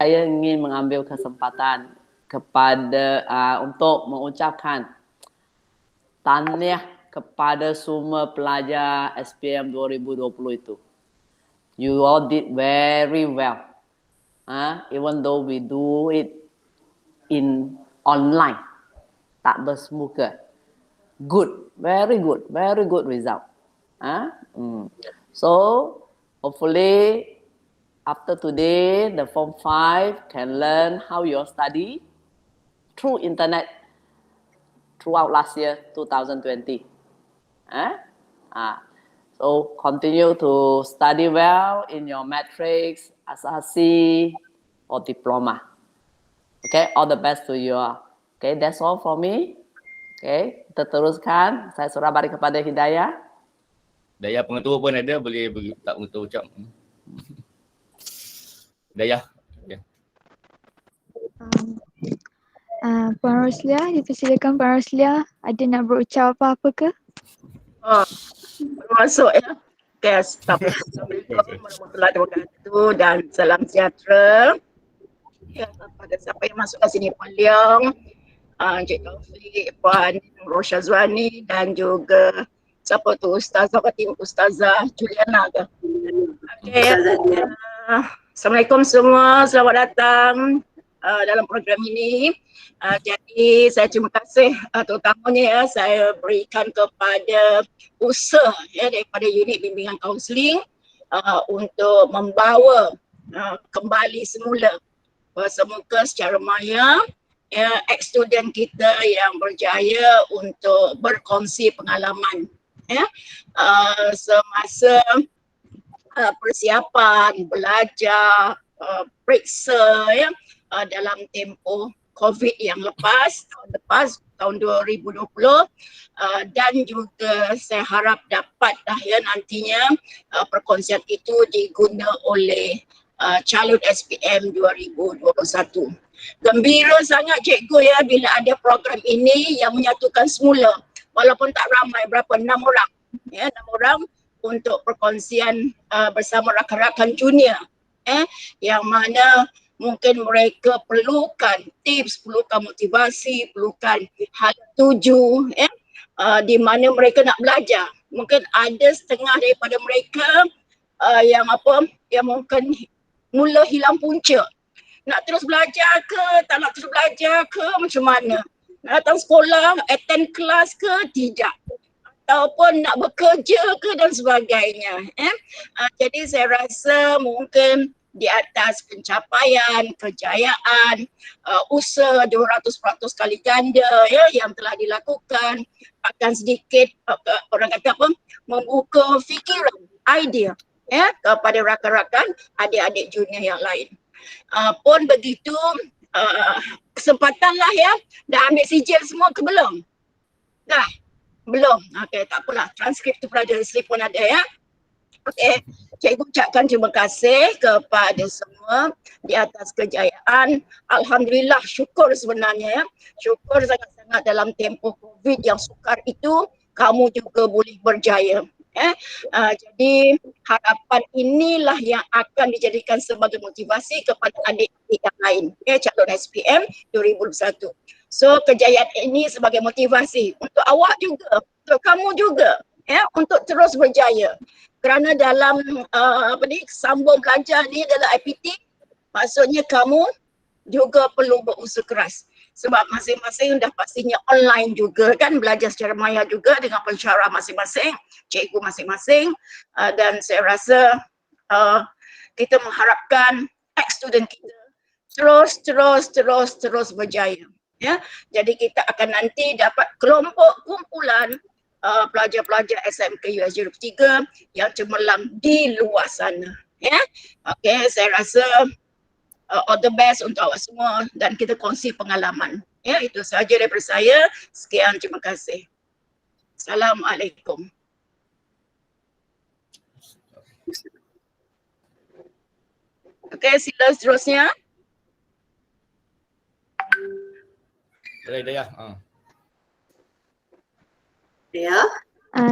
Saya ingin mengambil kesempatan kepada untuk mengucapkan tahniah kepada semua pelajar SPM 2020 itu. You all did very well. Even though we do it in online, tak bersemuka. Good, very good result. So hopefully after today, the Form 5 can learn how you study through internet throughout last year, 2020. So continue to study well in your matrix, SRC, or diploma. Okay, all the best to you all. Okay, that's all for me. Okay, kita teruskan. Saya serah balik kepada Hidayah. Daya pengetua pun ada, boleh tak pengetua ucap. Daya. Yeah. Puan Roslia, dipersilakan Puan Roslia. Ada nak berucap apa-apa ke? Masuk ya. Okay, Assalamualaikum warahmatullahi wabarakatuh dan salam sejahtera. Ya, pada siapa yang masuk ke sini, Puan Leong, Encik Taufik, Puan Rosyazwani dan juga siapa tu Ustazah Juliana ke? Okay. Assalamualaikum semua, selamat datang dalam program ini. Jadi saya terima kasih terutamanya ya saya berikan kepada usaha ya daripada unit bimbingan kaunseling untuk membawa kembali semula bersemuka secara maya ya ex-student kita yang berjaya untuk berkongsi pengalaman ya semasa persiapan belajar periksa ya dalam tempoh COVID yang tahun 2020 dan juga saya harap dapat ya nantinya perkongsian itu diguna oleh calon SPM 2021. Gembira sangat cikgu ya bila ada program ini yang menyatukan semula walaupun tak ramai, berapa 6 orang ya 6 orang untuk perkongsian bersama rakan-rakan junior yang mana mungkin mereka perlukan tips, perlukan motivasi, perlukan hal tuju di mana mereka nak belajar. Mungkin ada setengah daripada mereka yang mungkin mula hilang punca. Nak terus belajar ke, tak nak terus belajar ke, macam mana? Nak datang sekolah, attend kelas ke, tidak. Ataupun nak bekerja ke dan sebagainya. Jadi saya rasa mungkin di atas pencapaian, kejayaan, usaha 200% kali ganda ya yang telah dilakukan akan sedikit orang kata apa membuka fikiran, idea ya kepada rakan-rakan adik-adik junior yang lain. Pun begitu kesempatanlah ya dah ambil sijil semua ke belum? Dah? Belum. Okey, tak apalah. Transkrip tu pelajaran slip pun ada ya. Okey, cikgu ucapkan terima kasih kepada semua di atas kejayaan. Alhamdulillah, syukur sebenarnya ya. Syukur sangat-sangat dalam tempoh COVID yang sukar itu kamu juga boleh berjaya. Jadi harapan inilah yang akan dijadikan sebagai motivasi kepada adik-adik yang lain calon SPM 2021. So kejayaan ini sebagai motivasi untuk awak juga, untuk kamu juga untuk terus berjaya. Kerana dalam sambung belajar ni dalam IPT, maksudnya kamu juga perlu berusaha keras. Sebab masing-masing dah pastinya online juga kan, belajar secara maya juga dengan pensyarah masing-masing, cikgu masing-masing. Dan saya rasa kita mengharapkan ex-student kita terus berjaya. Ya, jadi kita akan nanti dapat kelompok kumpulan pelajar-pelajar SMK USJ 23 yang cemerlang di luar sana. Ya, okey, saya rasa all the best untuk awak semua dan kita kongsi pengalaman. Ya, itu sahaja daripada saya. Sekian, terima kasih. Assalamualaikum. Okey, sila seterusnya. Daya. Ya.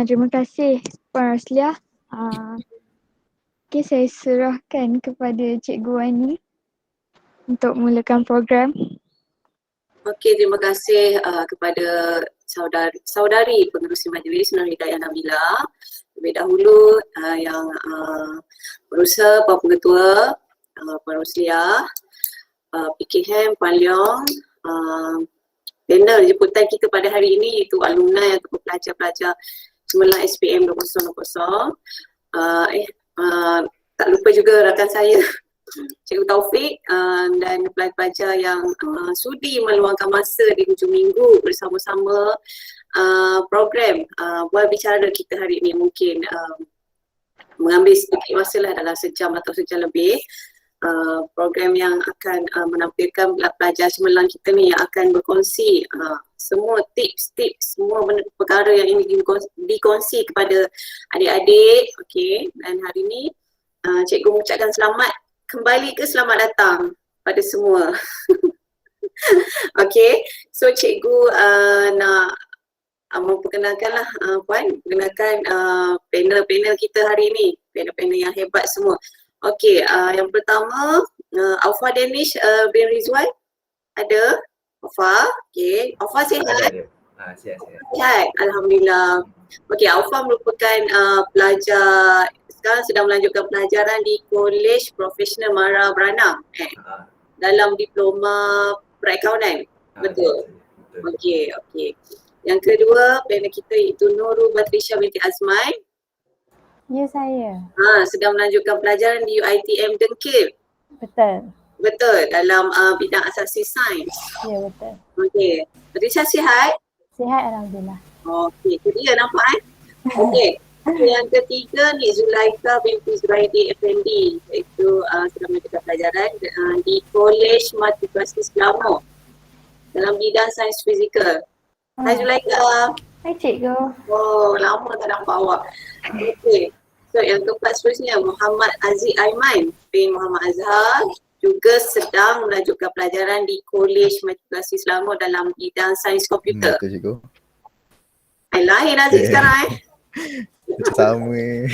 Terima kasih Puan Roslia. Okay, saya serahkan kepada Cikgu Wani. untuk mulakan program. Okey, terima kasih kepada saudari pengerusi majlis Nur Hidayah Nabila. Terlebih dahulu yang berusaha Puan Pengetua, Puan Rosliah, PKM, Puan Leong, panel jemputan kita pada hari ini iaitu alumni ataupun pelajar-pelajar Cemerlang SPM 2020. Tak lupa juga rakan saya Cikgu Taufik dan pelajar-pelajar yang sudi meluangkan masa di hujung minggu bersama-sama program buat bicara kita hari ini. Mungkin mengambil sedikit masa lah dalam sejam atau sejam lebih. Program yang akan menampilkan pelajar cemerlang kita ni yang akan berkongsi semua tips-tips, semua perkara yang ingin dikongsi kepada adik-adik. Okey, dan hari ini cikgu mengucapkan selamat kembali ke selamat datang pada semua. Okey, so cikgu nak memperkenalkanlah Puan, perkenalkan panel-panel kita hari ini, panel-panel yang hebat semua. Okey, yang pertama Aufa Danish bin Rizwan ada? Aufa, okey. Aufa sihat? Sihat. Sihat, Alhamdulillah. Okey, Aufa merupakan pelajar sekarang sedang melanjutkan pelajaran di Kolej Profesional Mara Beranam dalam diploma perakaunan. Betul? Okey. Yang kedua panel kita iaitu Nurul Batrisha binti Azman. Ya, saya. Sedang melanjutkan pelajaran di UiTM Dengkil. Betul, dalam bidang asasi sains. Ya, betul. Okey. Batrisha sihat? Sihat, Alhamdulillah. Okey, itu dia nampak Okey. Yang ketiga ni Zulaika binti Zuraidi Effendi, iaitu sedang melanjutkan pelajaran di Kolej Matrikulasi Selangor dalam bidang sains fizikal. Hai Zulaika. Hai cikgu. Oh, lama tak nampak awak. Okey. So yang keempat seterusnya Muhammad Aziz Aiman bin Muhammad Azhar juga sedang melanjutkan pelajaran di Kolej Matrikulasi Selangor dalam bidang sains komputer. Betul cikgu. Lain Aziz sekarang Sama.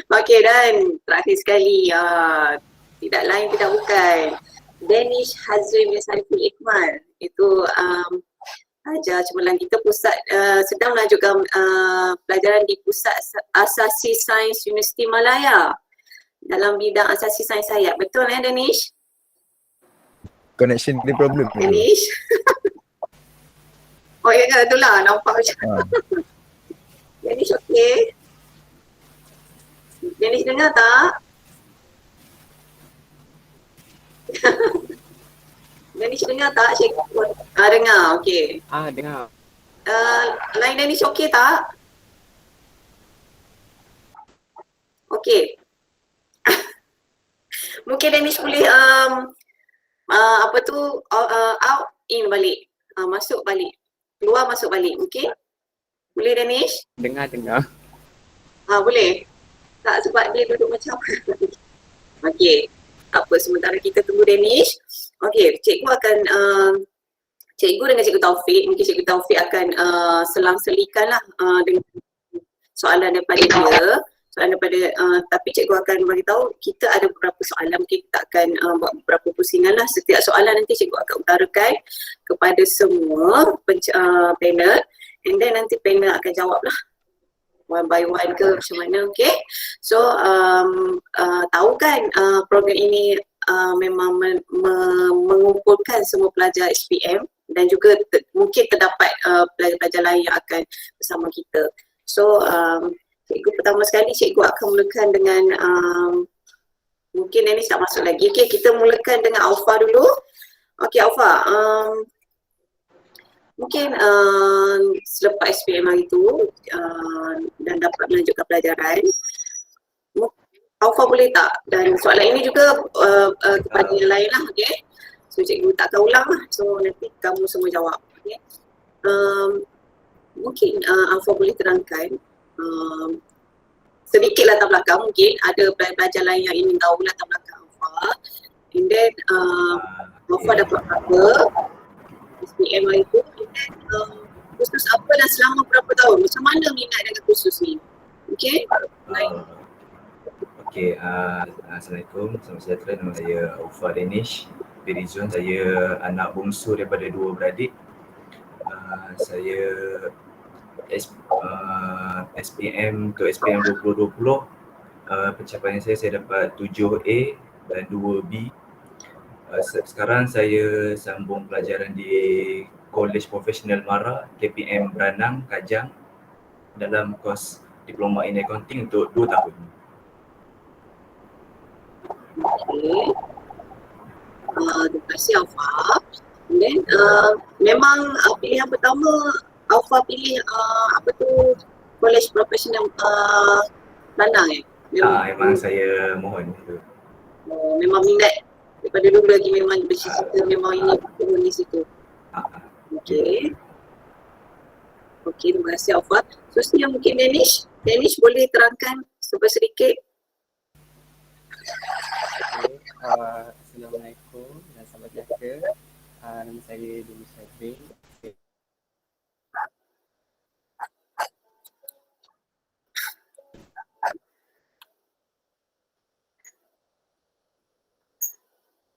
Okey, dan terakhir sekali tidak lain tidak bukan Danish Hazrin bin Sariful Iqmal, itu pelajar cemerlang kita pusat sedang melanjutkan pelajaran di Pusat Asasi Sains Universiti Malaya dalam bidang asasi sains hayat. Betul Danish? Connection ni problem. Danish? Oh ya, betul lah, nampak macam Danish okey? Danish dengar tak? Danish dengar tak cikgu? Dengar, okey. Dengar. Line Danish okey tak? Okey. Mungkin Danish boleh out in balik. Masuk balik. Keluar masuk balik. Okey? Boleh Danish? Dengar. Boleh? Tak, sebab dia duduk macam okey. Apa, sementara kita tunggu Danish. Okey, cikgu akan cikgu dengan cikgu Taufik, mungkin cikgu Taufik akan selang-selikan lah dengan soalan daripada dia. Tapi cikgu akan beritahu kita ada beberapa soalan, mungkin kita akan buat beberapa pusingan lah. Setiap soalan nanti cikgu akan utarakan kepada semua panel, and then nanti panel akan jawab lah one by one ke macam mana. Okay, so tahu kan program ini memang mengumpulkan semua pelajar SPM dan juga mungkin terdapat pelajar-pelajar lain yang akan bersama kita. So cikgu pertama sekali cikgu akan mulakan dengan mungkin ini tak masuk lagi. Okay, kita mulakan dengan Aufa dulu. Okay Aufa, mungkin selepas SPM hari tu dan dapat melanjutkan pelajaran, Aufa boleh tak? Dan soalan ini juga kepada yang lain lah, okay? So cikgu tak akan ulang lah, so nanti kamu semua jawab, okay? Mungkin Aufa boleh terangkan sedikit latar belakang, mungkin ada pelajar lain yang ingin tahu latar belakang Aufa, and then Aufa dapat apa SPM hari tu, and then kursus apa dan selama berapa tahun, macam mana minat dengan kursus ni, okay? Okay, Assalamualaikum, selamat sejahtera. Nama saya Aufa Danish dari Zon. Saya anak bongsu daripada 2 beradik. Saya SPM untuk SPM 2020. Pencapaian saya dapat 7A dan 2B. Sekarang saya sambung pelajaran di College Profesional Mara, KPM Branang, Kajang dalam kos Diploma in Accounting untuk 2 tahun. Okay. Terima kasih Alfa. Then memang pilihan pertama Alfa pilih College Profesional Branang Memang saya mohon itu. Memang minat daripada dulu lagi, memang bercita memang ini di situ. Okey. Okey, terima kasih Alfa. Seterusnya mungkin Danish boleh terangkan sedikit. Assalamualaikum dan selamat sejahtera. Nama saya Dini Syafrin.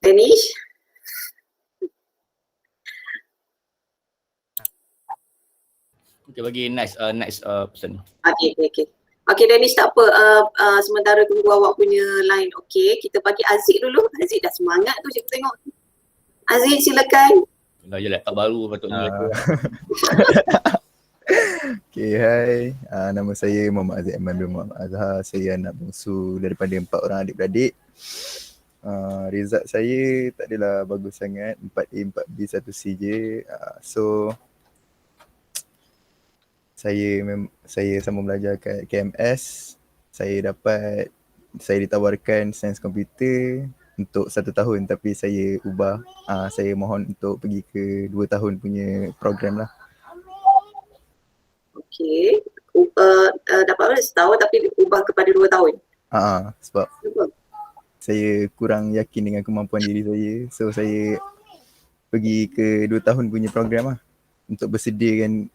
Danish? Okay, bagi next person. Okay, Danish tak apa. Sementara tunggu awak punya line. Okay, kita bagi Aziz dulu. Aziz dah semangat tu cikgu tengok. Aziz silakan. Dah je laptop baru patutnya. Okay, hai. Nama saya Muhammad Aziz Ahmad bin Muhammad Azhar. Saya anak bongsu daripada 4 orang adik-beradik. Result saya tak adalah bagus sangat, 4A, 4B, 1C je. So saya sambung belajar kat KMS. Saya ditawarkan sains komputer untuk 1 tahun, tapi saya ubah. Saya mohon untuk pergi ke 2 tahun punya program lah. Okay. Dapat setahun tapi ubah kepada 2 tahun. Sebab saya kurang yakin dengan kemampuan diri saya. So saya pergi ke 2 tahun punya program lah untuk sediakan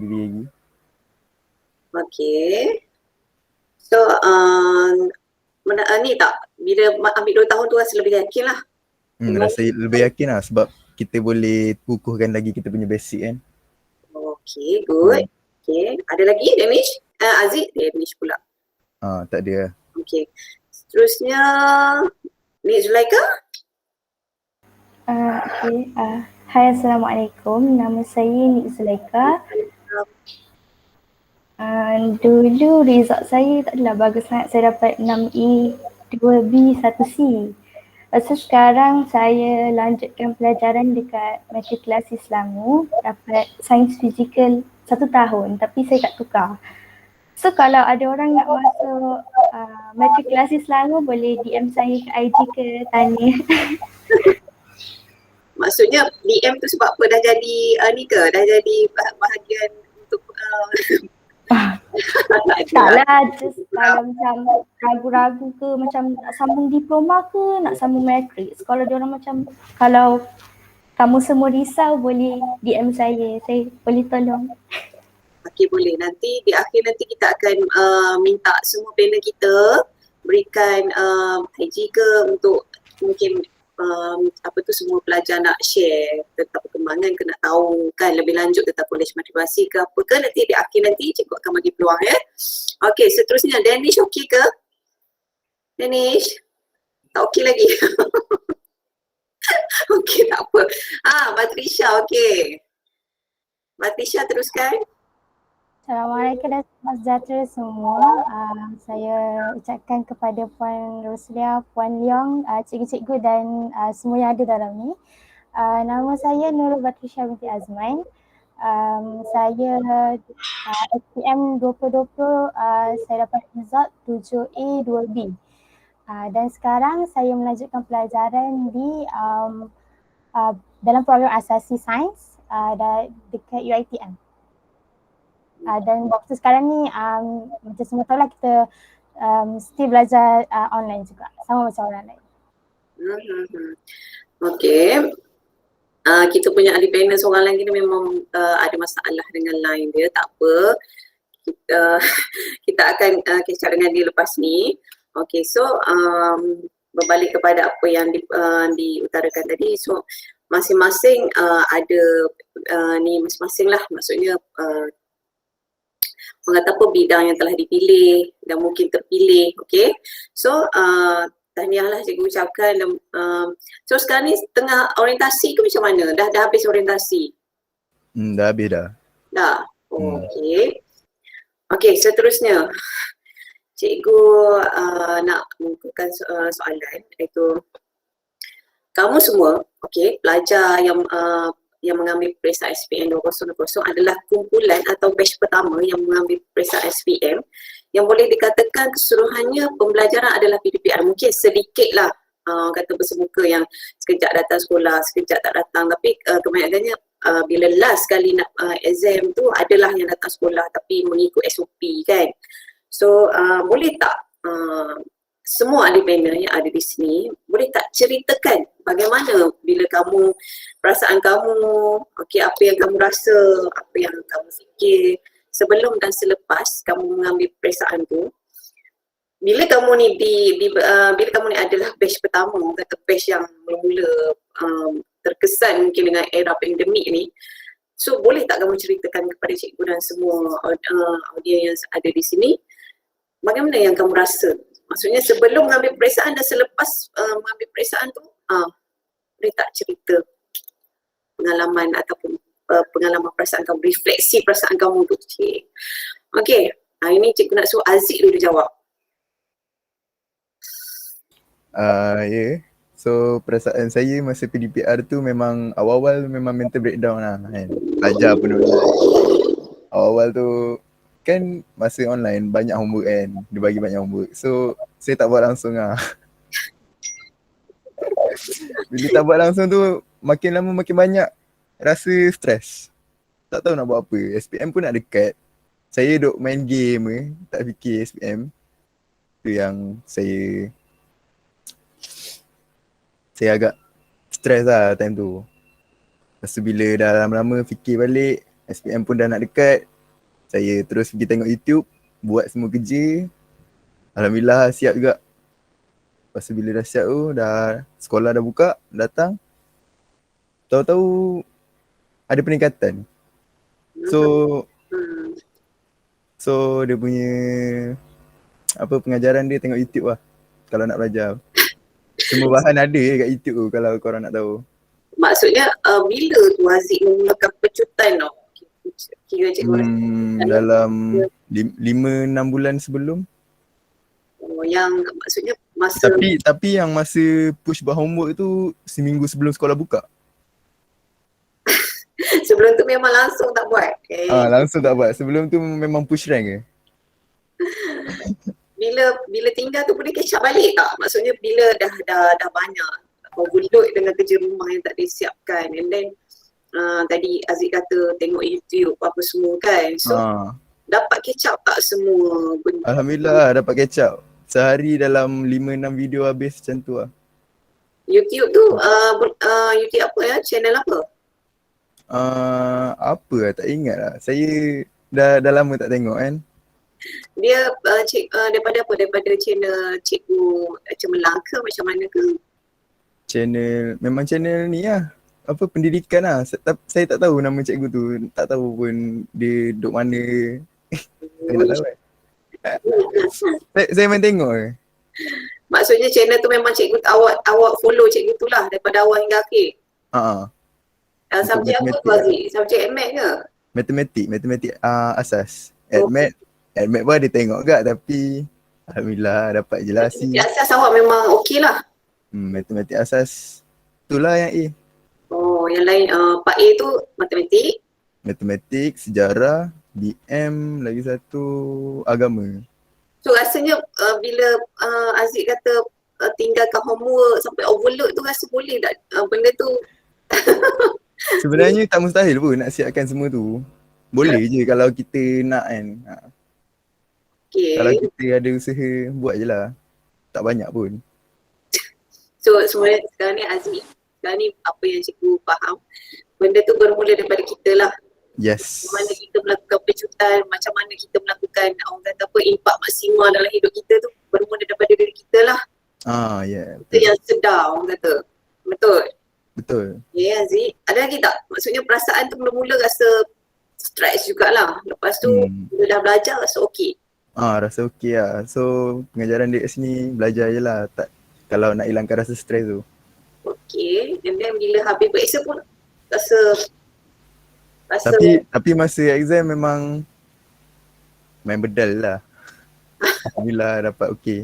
diri lagi. Okay. So ni tak, bila ambil 2 tahun tu rasa lebih yakin lah. Rasa lebih yakin lah sebab kita boleh kukuhkan lagi kita punya basic kan. Okay, good. Okay, ada lagi Danish? Aziz? Danish pula. Tak ada. Okay. Seterusnya Nik Zulaika. Okay. Hai, Assalamualaikum. Nama saya Nik Zulaika. Dulu result saya tak adalah bagus sangat. Saya dapat 6A, 2B, 1C. Lepas tu sekarang saya lanjutkan pelajaran dekat Matrikulasi Selangor. Dapat sains fizikal 1 tahun tapi saya tak tukar. So kalau ada orang nak masuk Matrikulasi Selangor boleh DM saya ke IG ke tanya. Maksudnya DM tu sebab apa? Dah jadi ni ke? Dah jadi bahagian untuk Taklah, just kalau macam ragu-ragu ke macam nak sambung diploma ke nak sambung matrik. Kalau diorang macam kalau kamu semua risau boleh DM saya boleh tolong. Okay, boleh. Nanti di akhir nanti kita akan minta semua panel kita berikan IG ke untuk mungkin semua pelajar nak share tentang perkembangan ke nak tahu kan lebih lanjut tentang kolej matrikulasi ke apa ke, nanti di akhir nanti cikgu akan bagi peluang ya. Okay, seterusnya Danish okey ke? Danish? Tak okey lagi? Okey, tak apa. Batrisha okey. Batrisha teruskan. Assalamualaikum dan selamat sejahtera semua. Saya ucapkan kepada Puan Roslia, Puan Leong, cikgu-cikgu dan semua yang ada dalam ni. Nama saya Nurul Batrisha binti Azman. Saya SPM 2020 saya dapat result 7A 2B. Dan sekarang saya melanjutkan pelajaran di dalam program asasi sains dekat UiTM. Dan waktu sekarang ni macam semua tahu lah kita mesti belajar online juga sama macam orang lain. Okay. Kita punya ahli panel seorang lagi ni memang ada masalah dengan line dia, tak apa. Kita akan catch up dengan dia lepas ni. Okay, so berbalik kepada apa yang diutarakan tadi, so masing-masing ada ni masing-masing lah, maksudnya mengata apa bidang yang telah dipilih dan mungkin terpilih, okay. So tahniah lah cikgu ucapkan. So sekarang ni tengah orientasi ke macam mana? Dah habis orientasi? Dah habis dah. Dah? Okay. Okay, seterusnya. Cikgu nak mengukuhkan soalan, iaitu kamu semua, okay, pelajar yang mengambil peperiksaan SPM 2020 adalah kumpulan atau batch pertama yang mengambil peperiksaan SPM yang boleh dikatakan keseluruhannya pembelajaran adalah PDPR. Mungkin sedikit lah kata bersemuka yang sekejap datang sekolah, sekejap tak datang, tapi kebanyakannya bila last kali nak exam tu adalah yang datang sekolah tapi mengikut SOP kan. So boleh tak semua ahli panel yang ada di sini boleh tak ceritakan bagaimana bila kamu, perasaan kamu, okay, apa yang kamu rasa, apa yang kamu fikir sebelum dan selepas kamu mengambil peperiksaan tu. Bila kamu ni bila kamu ni adalah batch pertama, kata batch yang mula-mula terkesan mungkin dengan era pandemik ni, so boleh tak kamu ceritakan kepada cikgu dan semua audiens yang ada di sini bagaimana yang kamu rasa? Maksudnya sebelum mengambil peperiksaan dan selepas mengambil peperiksaan tu, boleh tak cerita pengalaman ataupun pengalaman perasaan kamu, refleksi perasaan kamu tu, cik. Okay, ini cikgu nak suruh Aziz dulu jawab. Ya. So perasaan saya masa PDPR tu memang awal-awal memang mental breakdown lah kan. Belajar pun dulu. Awal-awal tu kan masa online banyak homework kan. Dia bagi banyak homework. So saya tak buat langsung lah. Bila tak buat langsung tu makin lama makin banyak rasa stres. Tak tahu nak buat apa. SPM pun nak dekat. Saya duk main game tak fikir SPM. Tu yang saya agak stres lah time tu. Lepas tu bila dah lama-lama fikir balik, SPM pun dah nak dekat, saya terus pergi tengok YouTube, buat semua kerja. Alhamdulillah siap juga. Lepas tu bila dah siap tu, dah sekolah dah buka, datang. Tahu-tahu ada peningkatan. So dia punya pengajaran dia tengok YouTube lah kalau nak belajar. Semua bahan ada kat YouTube tu kalau korang nak tahu. Maksudnya bila tu Aziz memulakan pecutan tu? Kira cikgu dalam 5-6 bulan sebelum. Yang maksudnya masa Tapi yang masa push buat homework tu seminggu sebelum sekolah buka. sebelum tu memang langsung tak buat. Okay. Langsung tak buat. Sebelum tu memang push rank ke. Bila tinggal tu boleh catch up balik tak? Maksudnya bila dah banyak overload dengan kerja rumah yang tak disiapkan, and then tadi Aziz kata tengok YouTube apa semua kan, so dapat catch up tak semua benda? Alhamdulillah dapat catch up. Sehari dalam 5-6 video habis macam tu lah. YouTube tu YouTube apa ya? Channel apa? Apa lah, tak ingat lah. Saya dah lama tak tengok kan. Dia daripada apa? Daripada channel cikgu cemerlang ke macam mana ke? Memang channel ni lah. Apa pendidikan lah. Saya tak tahu nama cikgu tu. Tak tahu pun dia duduk mana. Saya tak tahu kan. Saya main tengok ke. Maksudnya channel tu memang cikgu awak follow cikgu tu lah daripada awal hingga akhir? Subjek apa tu Aziz? Subjek AdMed ke? Matematik asas. AdMed pun ada tengok kat tapi alhamdulillah dapat jelasi. Matematik asas awak memang okey lah. Matematik asas itulah yang A. Oh, yang lain Pak A tu matematik, sejarah, BM, lagi satu agama. So rasanya bila Aziz kata tinggalkan homework sampai overload tu, rasa boleh tak benda tu? Sebenarnya tak mustahil pun nak siapkan semua tu. Boleh je kalau kita nak kan. Okay. Kalau kita ada usaha, buat je lah. Tak banyak pun. So sebenarnya sekarang ni Aziz, sekarang ni apa yang cikgu faham, benda tu bermula daripada kita lah. Yes. Macam mana kita melakukan pecutan, macam mana kita melakukan orang kata apa, impak maksimal dalam hidup kita tu bermula daripada diri kita lah. Ya, Itu betul. yang sedar orang kata. Betul. Betul. Ya, Aziz. Ada lagi tak? Maksudnya perasaan tu mula-mula rasa stres jugalah. Lepas tu bila dah belajar rasa okey. Rasa okey lah. So pengajaran dia kat sini belajar je lah. Tak, kalau nak hilangkan rasa stres tu. Okey. And then bila habis periksa pun rasa Tapi masa exam memang main bedal lah. Alhamdulillah dapat okey.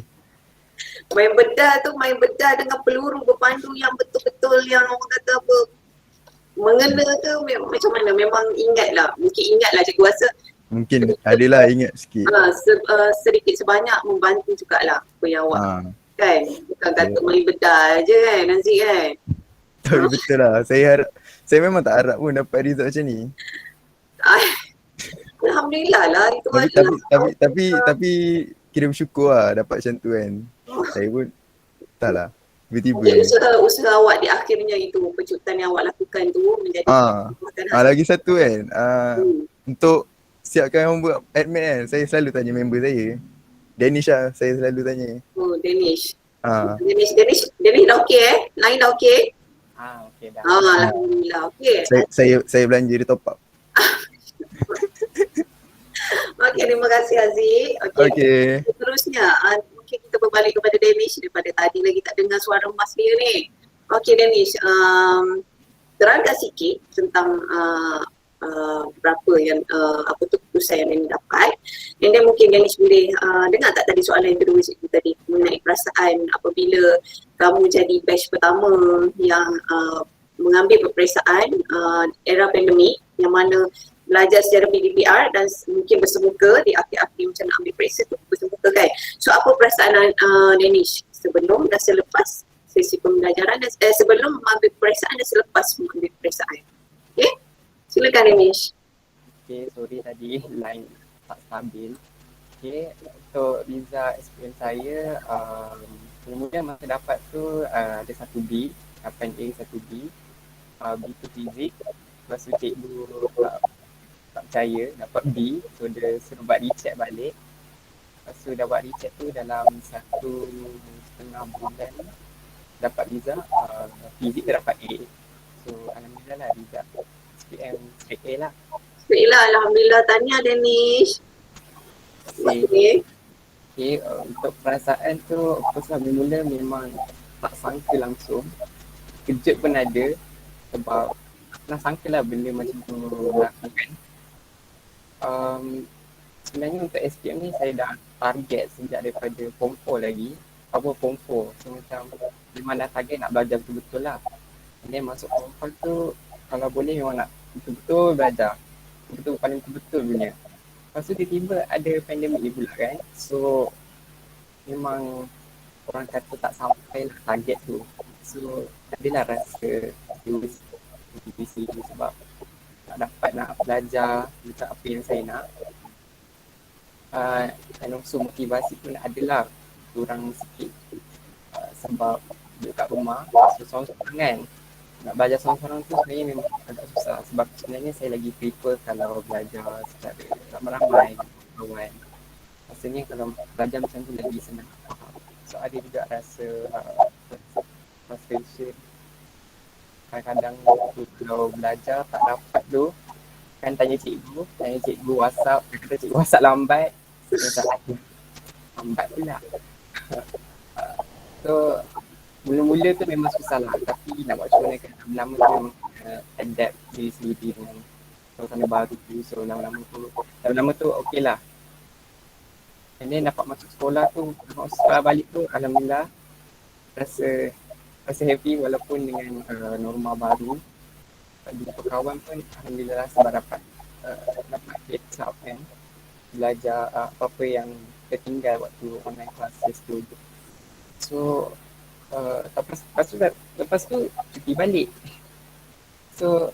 main bedal dengan peluru berpandu yang betul-betul yang orang kata apa mengena ke macam mana, memang ingat lah, mungkin ingat lah cikgu rasa Mungkin adalah ingat sikit. sedikit sebanyak membantu jugalah apa yang awak kan, bukan kata Yeah. main bedal je kan Nazik kan. Tapi betul lah. Saya memang tak harap pun dapat result macam ni. Alhamdulillah lah itu Tapi kira bersyukur lah dapat macam tu kan. Saya pun tak lah. Tiba-tiba mungkin ni. usaha awak di akhirnya itu pecutan yang awak lakukan tu menjadi Lagi satu kan, untuk siapkan orang buat admit kan, saya selalu tanya member saya. Danish lah, saya selalu tanya. Oh, Danish. Ah. Danish dah okey Lain dah okey? Okey dah. Alhamdulillah okey. Saya belanja dia top up. Okey, terima kasih Aziz. Okey. Seterusnya, mungkin kita berbalik kepada Danish daripada tadi lagi tak dengar suara Mas dia ni. Okey Danish, terangkan sikit tentang berapa yang apa tu keputusan yang Danish dapat. And then mungkin Danish boleh dengar tak tadi soalan yang kedua cikgu tadi mengenai perasaan apabila kamu jadi batch pertama yang mengambil peperiksaan era pandemik yang mana belajar secara PDPR dan mungkin bersemuka di akhir-akhir macam nak ambil periksa tu bersemuka kan. So apa perasaan Danish sebelum dan selepas sesi pembelajaran dan sebelum mengambil peperiksaan dan selepas mengambil peperiksaan? Okay, silakan Danish. Okay, sorry tadi line tak stabil. Okay, untuk visa experience saya, mula masa dapat tu ada 1B, 8A 1B, B tu fizik. Lepas tu cikgu tak percaya dapat B, so dia suruh buat recheck balik. Lepas tu dah buat recheck tu dalam 1.5 bulan dapat visa, fizik tu dapat A. So alhamdulillah lah visa SPM straight A lah. Straight lah, alhamdulillah. Tahniah Danish. Okay, untuk perasaan tu of course lah mula memang tak sangka langsung. Kejut pun ada sebab nak sangka lah benda macam tu berlaku kan. Sebenarnya untuk SPM ni saya dah target sejak daripada Form 4 lagi. Form 4, so macam memang dah target nak belajar betul-betul lah. And then masuk Form 4 tu kalau boleh memang nak betul-betul belajar, betul-betul paling betul-betul punya. Lepas tu tiba-tiba ada pandemik ni pula kan. So memang orang kata tak sampai lah target tu. So adalah rasa motivasi tu sebab tak dapat nak belajar macam apa yang saya nak. Dan also motivasi pun adalah kurang sikit sebab duduk kat rumah, so seorang-seorang kan. Nak belajar seorang-seorang tu sebenarnya memang agak susah sebab sebenarnya saya lagi prefer kalau belajar secara ramai-ramai kawan. Rasanya kalau belajar macam tu lagi senang faham. So ada juga rasa frustration. Kadang-kadang kalau belajar tak dapat tu kan tanya cikgu WhatsApp, kata cikgu WhatsApp lambat. So lambat pula. So mula-mula tu memang susah lah, tapi nak buat macam mana kan lama-lama tu memang adapt diri sendiri dengan suasana baru tu. So lama-lama tu okey lah. And then dapat masuk sekolah tu, masuk sekolah balik tu alhamdulillah rasa happy walaupun dengan norma baru. Jumpa kawan pun alhamdulillah sebab dapat catch up kan, belajar apa-apa yang tertinggal waktu online classes tu. So lepas tu cuti balik. So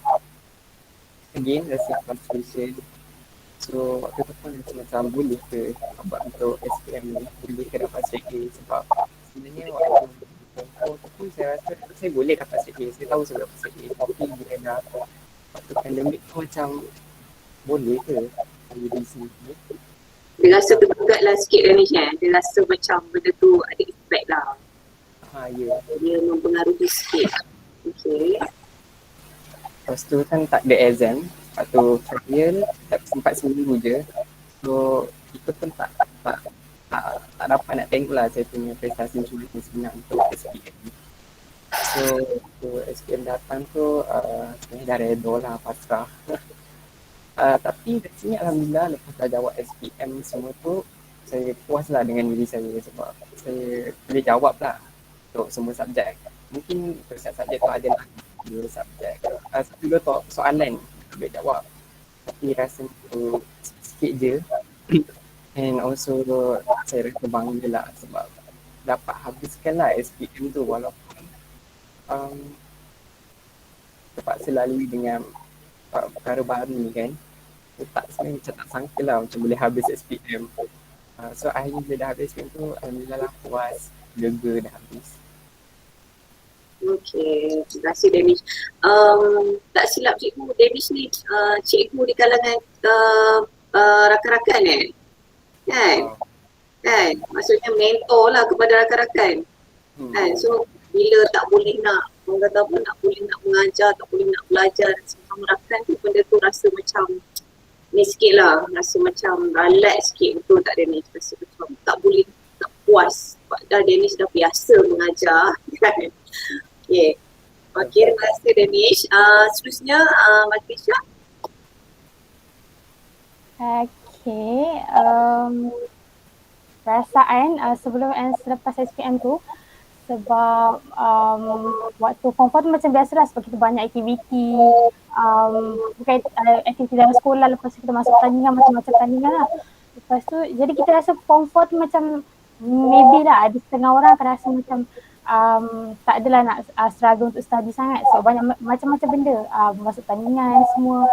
again rasa frustration. So waktu tu pun macam boleh ke buat untuk SPM ni, boleh ke dapat straight A sebab sebenarnya waktu tu saya rasa saya boleh dapat straight A, saya tahu saya dapat straight A, tapi bila dah waktu pandemik tu macam boleh ke saya di sini? Dia rasa tergugat lah sikit Danish Dia rasa macam benda tu ada impact lah. Ya. Dia mempengaruhi sikit. Okay. Lepas tu kan tak ada exam. Lepas tu trial sempat seminggu je. So kita pun tak dapat nak tengok lah saya punya prestasi student sebenar untuk SPM. So SPM datang tu saya dah redha lah, pasrah. Tapi kat sini alhamdulillah lepas dah jawab SPM semua tu saya puas lah dengan diri saya sebab saya boleh jawab lah untuk semua subjek. Mungkin untuk subjek tu ada lah 2 subjek. Satu dua soalan boleh jawab. Tapi rasa tu sikit je. And also saya rasa bangga lah sebab dapat habiskan lah SPM tu walaupun terpaksa lalui dengan perkara baru ni kan. Sebenarnya macam tak sangka lah macam boleh habis SPM. So akhirnya bila dah habis SPM tu alhamdulillah lah puas, lega dah habis. Okay, terima kasih Danish. Tak silap cikgu, Danish ni cikgu di kalangan rakan-rakan kan? Maksudnya mentor lah kepada rakan-rakan. Kan? So bila tak boleh nak, orang kata apa, tak boleh nak mengajar, tak boleh nak belajar sama rakan tu, benda tu rasa macam ni sikit lah, rasa macam ralat sikit, betul tak Danish? Rasa macam tak boleh, tak puas sebab dah Danish dah biasa mengajar kan? Okay, terima kasih Danish. Seterusnya Matisha. Okay, perasaan sebelum and selepas SPM tu, sebab waktu form 4 tu macam biasalah sebab kita banyak aktiviti, bukan aktiviti dalam sekolah, lepas tu kita masuk pertandingan, macam-macam pertandingan lah. Lepas tu jadi kita rasa form 4 tu macam maybe lah ada setengah orang akan rasa macam tak adalah nak struggle untuk study sangat, so banyak macam-macam benda, masuk pertandingan semua.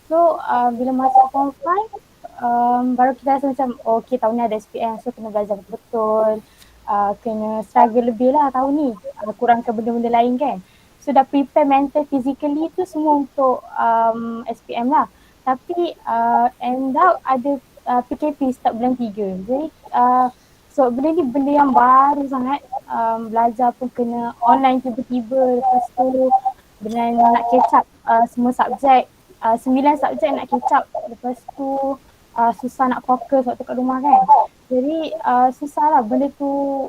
So bila masuk form 5 baru kita rasa macam okay, tahun ni ada SPM, so kena belajar betul-betul, kena struggle lebih lah tahun ni, kurangkan benda-benda lain kan. So dah prepare mental, physically tu semua untuk SPM lah. Tapi end up ada PKP start bulan 3. Jadi so benda ni benda yang baru sangat, belajar pun kena online tiba-tiba. Lepas tu dengan nak catch up semua subjek, 9 subjek nak catch up. Lepas tu susah nak fokus waktu kat rumah kan. Jadi susah lah benda tu,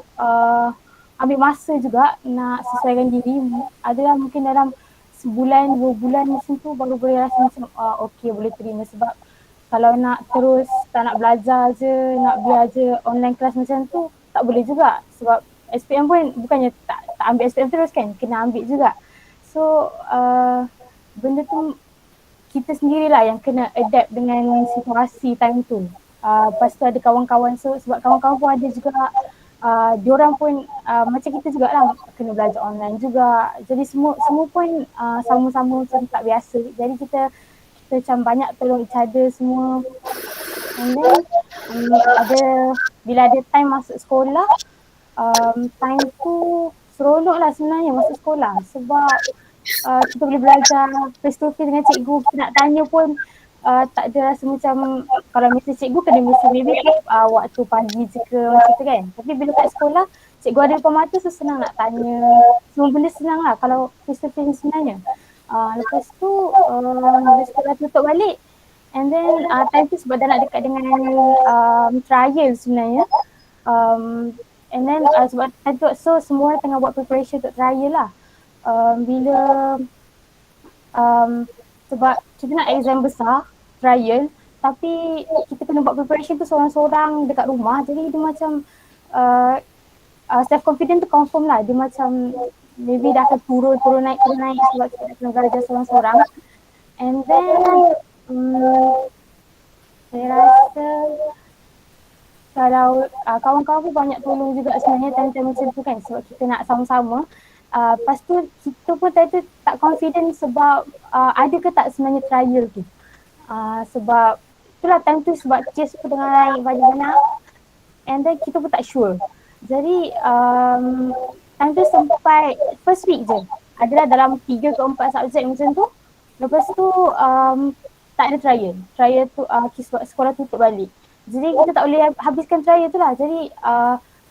ambil masa juga nak sesuaikan diri. Adalah mungkin dalam sebulan, 2 bulan macam tu baru boleh rasa macam okay, boleh terima. Sebab kalau nak terus tak nak belajar je, nak biar je online kelas macam tu, tak boleh juga. Sebab SPM pun bukannya tak ambil SPM terus kan, kena ambil juga. So benda tu kita sendirilah yang kena adapt dengan situasi time tu. Lepas tu ada kawan-kawan, so sebab kawan-kawan pun ada juga, diorang pun macam kita jugalah kena belajar online juga. Jadi semua pun sama-sama macam tak biasa. Jadi kita macam banyak tolong each other semua. And then bila ada time masuk sekolah, time tu seronok lah sebenarnya masuk sekolah. Sebab kita boleh belajar face to face dengan cikgu. Kita nak tanya pun tak ada rasa macam, kalau mesti cikgu kena mesti maybe waktu pagi je ke macam tu kan. Tapi bila kat sekolah, cikgu ada depan mata, so senang nak tanya. Semua benda senang lah kalau face to face sebenarnya. Lepas tu bila sekolah tutup balik, and then time tu sebab dah nak dekat dengan trial sebenarnya, and then sebab time tu, so semua orang tengah buat preparation untuk trial lah. Bila sebab kita nak exam besar, trial, tapi kita kena buat preparation tu seorang-seorang dekat rumah. Jadi dia macam self confident tu confirm lah, dia macam maybe dah akan turun naik sebab kita kena belajar seorang-seorang. And then saya rasa kalau kawan-kawan pun banyak tolong juga sebenarnya time-time macam tu kan, sebab kita nak sama-sama. Lepas tu kita pun tadi tak confident sebab ada ke tak sebenarnya trial tu. Sebab itulah time tu sebab case tu tengah naik banyak-banyak, and then kita pun tak sure. Jadi time tu sampai first week je adalah dalam 3 ke 4 subjek macam tu. Lepas tu tak ada trial. Trial tu sekolah tutup balik. Jadi kita tak boleh habiskan trial tu lah. Jadi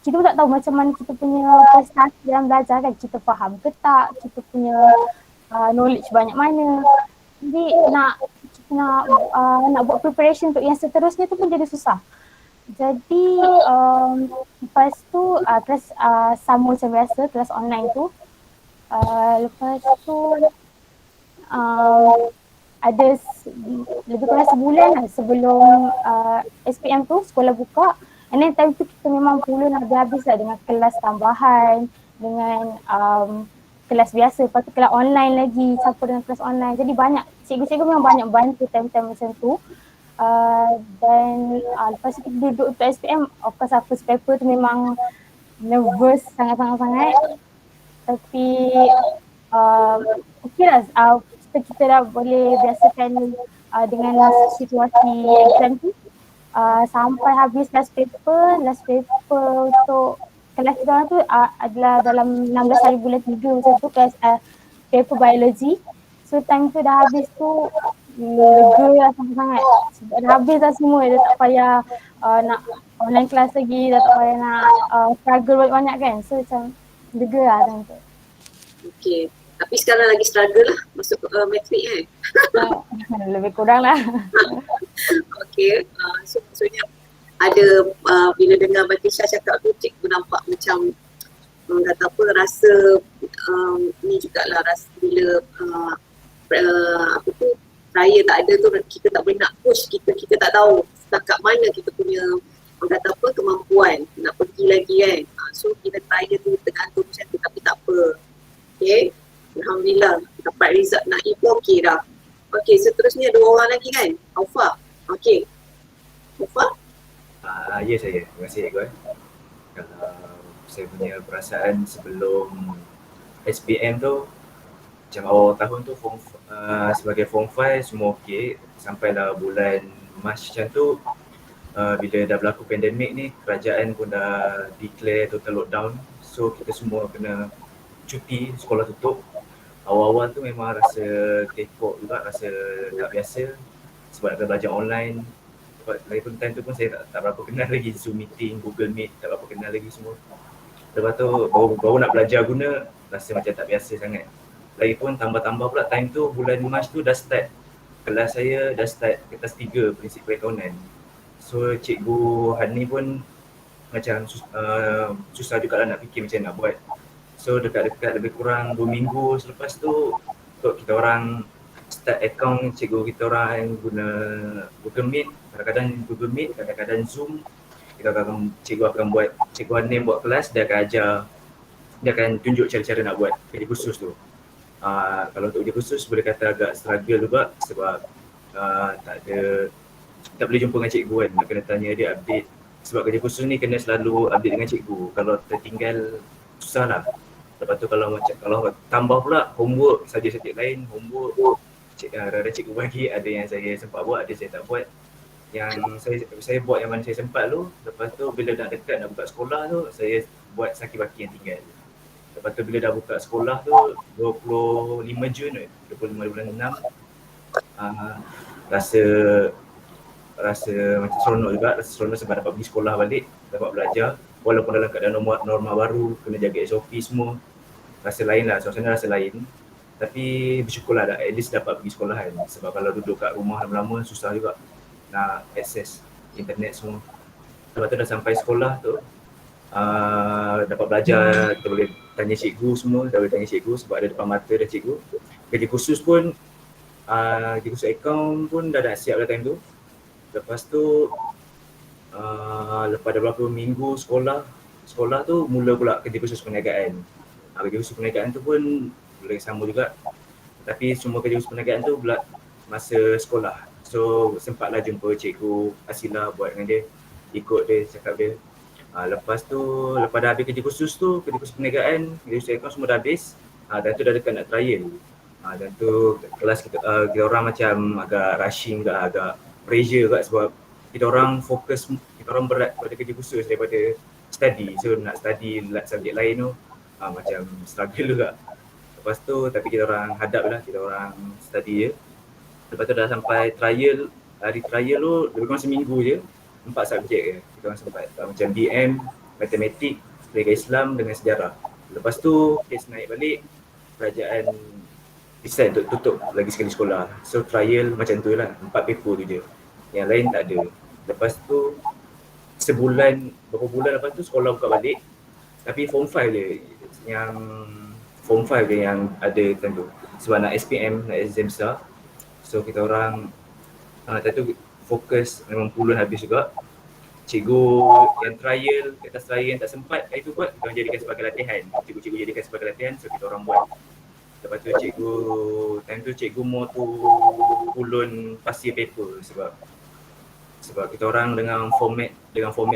kita pun tak tahu macam mana kita punya prestasi dalam belajar kan. Kita faham ke tak, kita punya knowledge banyak mana. Jadi nak buat preparation untuk yang seterusnya tu pun jadi susah. Jadi lepas tu kelas sama macam biasa, kelas online tu. Lepas tu ada lebih kurang sebulan lah sebelum SPM tu sekolah buka. And then time tu kita memang pula nak habis lah dengan kelas tambahan, dengan kelas biasa, lepas tu kelas online lagi, campur dengan kelas online. Jadi banyak, cikgu-cikgu memang banyak bantu time-time macam tu. Dan lepas tu kita duduk untuk SPM, of course first paper tu memang nervous sangat-sangat. Tapi okey lah, kita dah boleh biasakan dengan situasi exam tu. Sampai habis last paper untuk kelas kita orang tu adalah dalam 16 hari bulan 3 macam tu, kelas paper biology. So time tu dah habis tu lega lah sangat-sangat. Sebab dah habis dah semua, dah tak payah nak online class lagi, dah tak payah nak struggle banyak-banyak kan. So macam lega lah time tu. Okay. Tapi sekarang lagi struggle lah masuk matrik kan? Lebih kurang lah. Okay. So maksudnya ada bila dengar Batisha cakap tu, cikgu nampak macam kata apa, rasa ni jugalah rasa bila apa tu, raya tak ada tu, kita tak boleh nak push, kita tak tahu setakat mana kita punya kata apa, kemampuan nak pergi lagi kan. So kita raya tu tergantung macam tu, tapi tak apa. Okay, Alhamdulillah dapat result naib pun okey dah. Okay, seterusnya 2 orang lagi kan, Aufa. Okay, Aufa. Ya saya, terima kasih Cikgu. Kalau saya punya perasaan sebelum SPM tu, macam awal tahun tu sebagai form 5 semua okey. Sampailah bulan Mac macam tu, bila dah berlaku pandemik ni, kerajaan pun dah declare total lockdown. So kita semua kena cuti, sekolah tutup. Awal-awal tu memang rasa kekok juga, rasa tak biasa sebab nak belajar online. Lagipun time tu pun saya tak berapa kenal lagi Zoom meeting, Google Meet, tak berapa kenal lagi semua. Lepas tu baru nak belajar guna, rasa macam tak biasa sangat. Lagipun tambah-tambah pula time tu bulan Mac tu dah start, kelas saya dah start kelas 3 prinsip perakaunan. So Cikgu Hani pun macam susah jugalah nak fikir macam nak buat. So dekat-dekat lebih kurang 2 minggu selepas tu kita orang start account cikgu kita orang guna Google Meet, kadang-kadang Google Meet, kadang-kadang Zoom. Cikgu akan buat, Cikgu Hanim buat kelas, dia akan ajar, dia akan tunjuk cara-cara nak buat kerja khusus tu. Kalau untuk kerja khusus boleh kata agak struggle juga sebab tak boleh jumpa dengan cikgu kan, nak kena tanya dia update. Sebab kerja khusus ni kena selalu update dengan cikgu, kalau tertinggal susah lah. Lepas tu kalau tambah pula homework, subjek-subjek lain, homework rada cikgu bagi, ada yang saya sempat buat, ada saya tak buat. Yang saya buat yang mana saya sempat tu, lepas tu bila dah dekat nak buka sekolah tu, saya buat saki-baki yang tinggal. Lepas tu bila dah buka sekolah tu 25 Jun, 25 bulan 6, rasa macam seronok juga, rasa seronok sebab dapat pergi sekolah balik, dapat belajar. Walaupun dalam keadaan norma baru, kena jaga SOP semua, rasa lain lah, suasana rasa lain. Tapi bersyukurlah at least dapat pergi sekolah kan. Sebab kalau duduk kat rumah lama-lama susah juga nak akses internet semua. Lepas tu dah sampai sekolah tu, dapat belajar, kita boleh tanya cikgu semua, dah boleh tanya cikgu sebab ada depan mata dah cikgu. Kerja khusus pun, kerja khusus account pun dah siap dah time tu. Lepas tu, lepas dah beberapa minggu sekolah tu mula pula kerja khusus perniagaan. Kerja khusus perniagaan tu pun boleh sama juga. Tapi semua kerja khusus perniagaan tu pula masa sekolah. So sempatlah jumpa Cikgu Asila buat dengan dia, ikut dia, cakap dia. Lepas tu, lepas dah habis kerja khusus tu, kerja khusus perniagaan, kerja khusus account semua dah habis. Dan tu dah dekat nak trial. Dan tu kelas kita orang macam agak rushing juga, agak pressure juga sebab kita orang fokus, kita orang berat pada kerja khusus daripada study. So nak study subjek lain tu macam struggle juga. Lepas tu tapi kita orang hadap lah, kita orang study je. Lepas tu dah sampai trial, hari trial tu lebih kurang seminggu je, 4 subjek je kita orang sempat. Macam BM, matematik, Pendidikan Islam dengan sejarah. Lepas tu kes naik balik, kerajaan decide untuk tutup lagi sekali sekolah. So trial macam tu lah, 4 paper tu je. Yang lain tak ada. Lepas tu beberapa bulan lepas tu sekolah buka balik. Tapi form 5 je yang ada time tu. Sebab nak SPM, nak exam besar. So kita orang time tu fokus memang puluhan habis juga. Cikgu yang trial, atas trial yang tak sempat hari tu buat, kita orang jadikan sebagai latihan. Cikgu-cikgu jadikan sebagai latihan, so kita orang buat. Lepas tu time tu cikgu mau tu ulun pasir paper sebab kita orang dengan format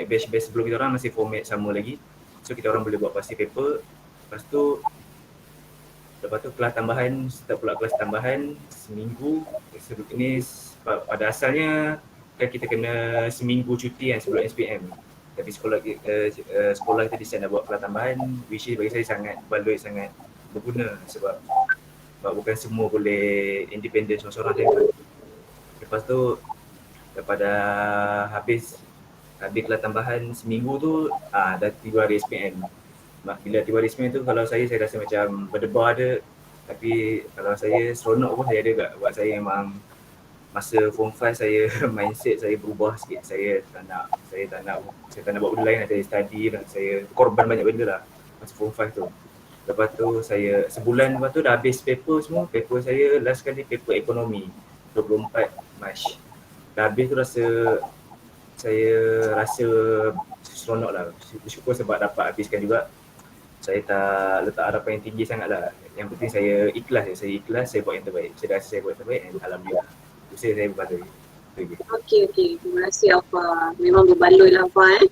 batch sebelum kita orang masih format sama lagi. So kita orang boleh buat pasir paper. Lepas tu kelas tambahan, start pula kelas tambahan seminggu. Ini pada asalnya kan kita kena seminggu cuti kan sebelum SPM. Tapi sekolah kita decide nak buat kelas tambahan, which is bagi saya sangat baloi, sangat berguna sebab bukan semua boleh independent seorang-seorang kan. Lepas tu daripada habis kelas tambahan seminggu tu dah tiba hari SPM. Bila tiba hari SPM tu kalau saya rasa macam berdebar ada, tapi kalau saya seronok pun saya ada kat. Buat saya memang masa form 5 saya mindset saya berubah sikit. Saya tak nak buat benda lain, saya study dan saya korban banyak benda lah masa form 5 tu. Lepas tu saya sebulan lepas tu dah habis paper semua. Paper saya last kali paper ekonomi 24 Mac. Dah habis tu saya rasa seronok lah. Bersyukur sebab dapat habiskan juga. Saya tak letak harapan yang tinggi sangat lah. Yang penting saya ikhlas, saya buat yang terbaik. Saya rasa saya buat yang terbaik dan alhamdulillah. Saya berbaloi. Okey. Terima kasih Alfa. Memang berbaloi lah Alfa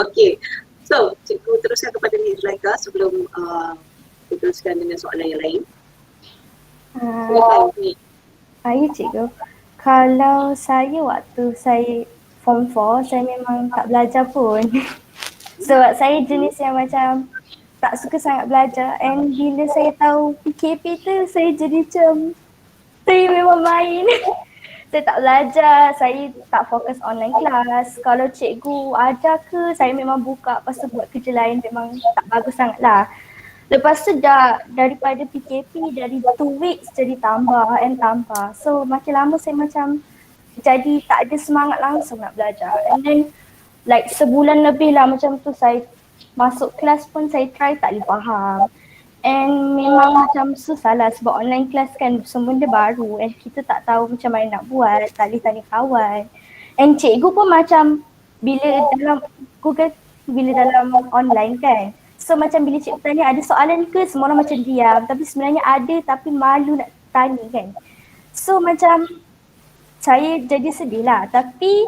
Okey. So, cikgu teruskan kepada Nizlaika sebelum teruskan dengan soalan yang lain. Silakan. Ya cikgu. Kalau saya waktu saya form 4, saya memang tak belajar pun. Sebab saya jenis yang macam tak suka sangat belajar, and bila saya tahu PKP tu saya jadi macam saya memang main. Saya tak belajar, saya tak fokus online class. Kalau cikgu ajar ke, saya memang buka, lepas tu buat kerja lain memang tak bagus sangat lah. Lepas tu daripada PKP dari 2 weeks jadi tambah. So makin lama saya macam jadi tak ada semangat langsung nak belajar. And then like sebulan lebih lah macam tu saya masuk kelas pun saya try tak boleh faham. And memang macam susah lah sebab online class kan semua benda baru and kita tak tahu macam mana nak buat, tak boleh tanya kawan. And cikgu pun macam bila dalam Google, bila dalam online kan, so macam bila cikgu tanya ada soalan ke, semua orang macam diam, tapi sebenarnya ada tapi malu nak tanya kan. So macam saya jadi sedih lah, tapi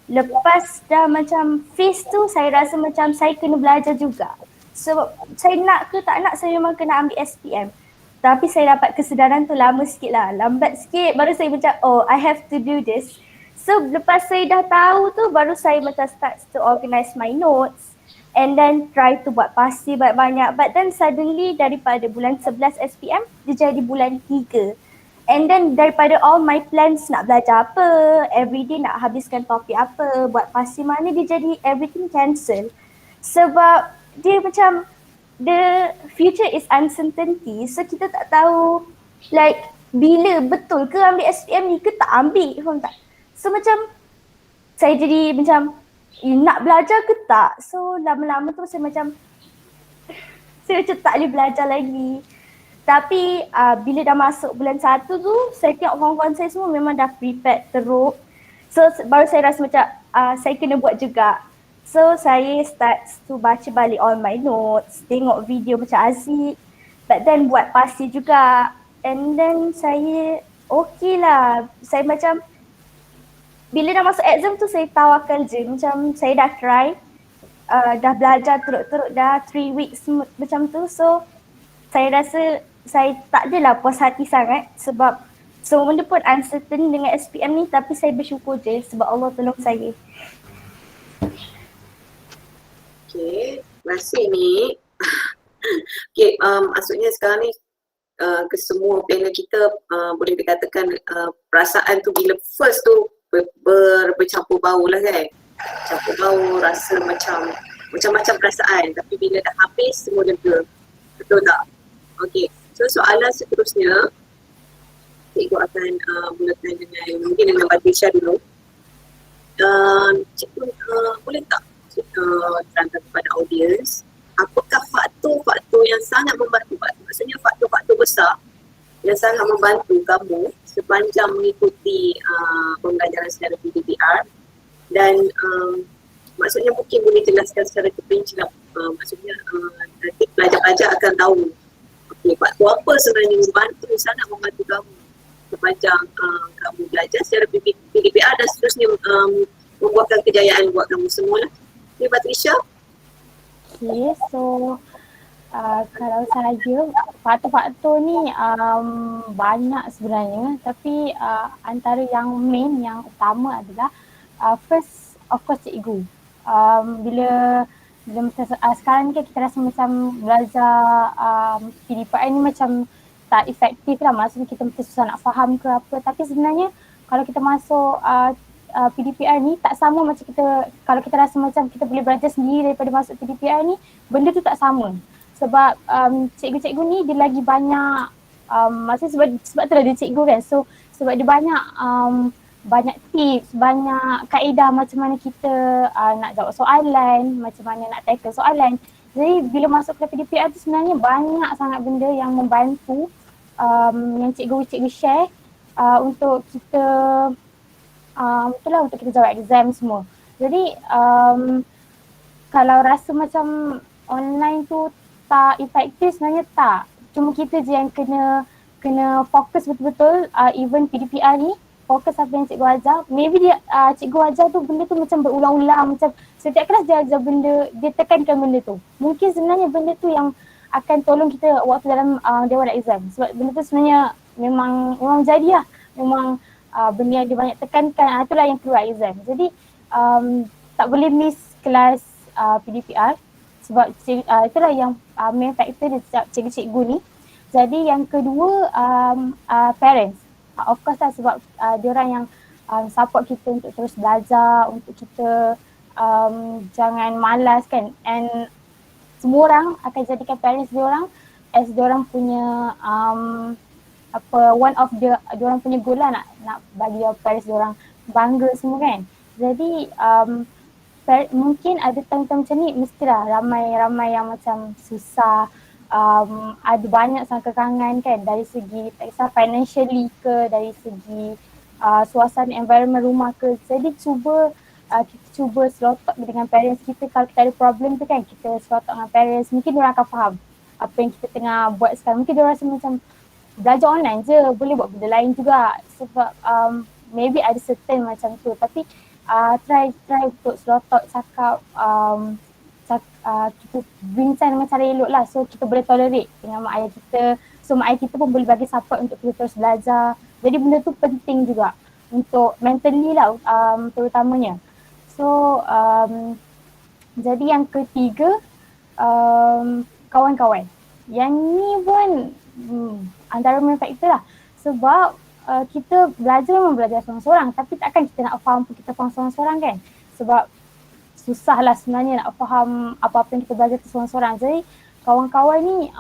lepas dah macam face tu saya rasa macam saya kena belajar juga. Sebab saya nak ke tak nak saya memang kena ambil SPM. Tapi saya dapat kesedaran tu lama sikit lah, lambat sikit baru saya macam I have to do this. So lepas saya dah tahu tu baru saya macam start to organize my notes and then try to buat pasti banyak-banyak. But then suddenly daripada bulan 11 SPM dia jadi bulan 3. And then daripada all my plans nak belajar apa, everyday nak habiskan topik apa, buat pasti mana, dia jadi everything cancel. Sebab dia macam the future is uncertainty, so kita tak tahu like bila betul ke ambil SPM ni ke tak ambil, faham tak? So macam saya jadi macam nak belajar ke tak, so lama-lama tu saya macam tak boleh belajar lagi. Tapi bila dah masuk bulan 1 tu saya tengok kawan-kawan saya semua memang dah prepared teruk, so baru saya rasa macam saya kena buat juga. So saya start to baca balik all my notes, tengok video macam Aziz, but then buat pasti juga. And then saya okay lah, saya macam bila dah masuk exam tu saya tawakal je, macam saya dah try, dah belajar teruk-teruk dah 3 weeks macam tu. So saya rasa saya tak adalah puas hati sangat sebab semua benda pun uncertain dengan SPM ni, tapi saya bersyukur je sebab Allah tolong saya. Okay, terima kasih ni. Okay, maksudnya sekarang ni ke semua panel kita, boleh dikatakan perasaan tu bila first tu bercampur bau lah kan. Campur bau, rasa macam-macam perasaan, tapi bila dah habis semua lega. Betul tak? Okey. So soalan seterusnya, cikgu akan mulakan mungkin dengan Badrisha dulu. Cikgu boleh tak terangkan kepada audiens apakah faktor-faktor yang sangat membantu, maksudnya faktor-faktor besar yang sangat membantu kamu sepanjang mengikuti pembelajaran secara PDPR, dan maksudnya mungkin boleh jelaskan secara terperinci lah, maksudnya nanti pelajar-pelajar akan tahu faktor apa sebenarnya sangat membantu kamu sepanjang kamu belajar secara PDPR dan seterusnya membuahkan kejayaan buat kamu semua lah. Okay, Badrisha? Okay, so kalau saya faktor-faktor ni banyak sebenarnya, tapi antara yang main, yang utama adalah first of course cikgu. Bila sekarang ni kita rasa macam belajar PDPR ni macam tak efektif lah, maksudnya kita mesti susah nak faham ke apa, tapi sebenarnya kalau kita masuk PDPR ni tak sama macam kita, kalau kita rasa macam kita boleh belajar sendiri daripada masuk PDPR ni, benda tu tak sama. Sebab cikgu-cikgu ni dia lagi banyak, maksudnya sebab tu lah dia cikgu kan, so sebab dia banyak tips, banyak kaedah macam mana kita nak jawab soalan, macam mana nak tackle soalan. Jadi bila masuk ke PDPR tu sebenarnya banyak sangat benda yang membantu yang cikgu-cikgu share untuk kita itulah untuk kita jawab exam semua. Jadi kalau rasa macam online tu tak efektif, sebenarnya tak. Cuma kita je yang kena fokus betul-betul, even PDPR ni fokus apa yang cikgu ajar. Maybe dia cikgu ajar tu benda tu macam berulang-ulang, macam setiap kelas dia ajar benda, dia tekankan benda tu. Mungkin sebenarnya benda tu yang akan tolong kita waktu dalam dewan exam. Sebab benda tu sebenarnya memang jadi lah. Memang benda yang dia banyak tekankan, itulah yang keluar exam. Jadi tak boleh miss kelas PDPR sebab itulah yang main factor dia cikgu-cikgu ni. Jadi yang kedua parents. Of course lah, sebab diorang yang support kita untuk terus belajar, untuk kita jangan malas kan, and semua orang akan jadikan parents diorang as diorang punya one of diorang punya goal lah, nak bagi parents diorang bangga semua kan. Jadi mungkin ada time-time macam ni mestilah ramai yang macam susah, ada banyak sangat kekangan kan, dari segi tak kisah financially ke, dari segi suasana environment rumah ke. Jadi kita cuba selotok dengan parents kita. Kalau kita ada problem tu kan, kita selotok dengan parents, mungkin diorang akan faham apa yang kita tengah buat sekarang. Mungkin diorang rasa macam belajar online je, boleh buat benda lain juga. Sebab maybe ada certain macam tu, tapi try untuk selotok cakap, kita bincang dengan cara elok lah, so kita boleh tolerate dengan mak ayah kita, so mak ayah kita pun boleh bagi support untuk kita terus belajar. Jadi benda tu penting juga untuk mentally lah, terutamanya. So jadi yang ketiga, kawan-kawan. Yang ni pun antara main factor lah, sebab kita memang belajar seorang-seorang, tapi takkan kita nak faham pun kita faham seorang-seorang kan, sebab susah lah sebenarnya nak faham apa-apa yang kita belajar tu seorang-seorang. Jadi kawan-kawan ni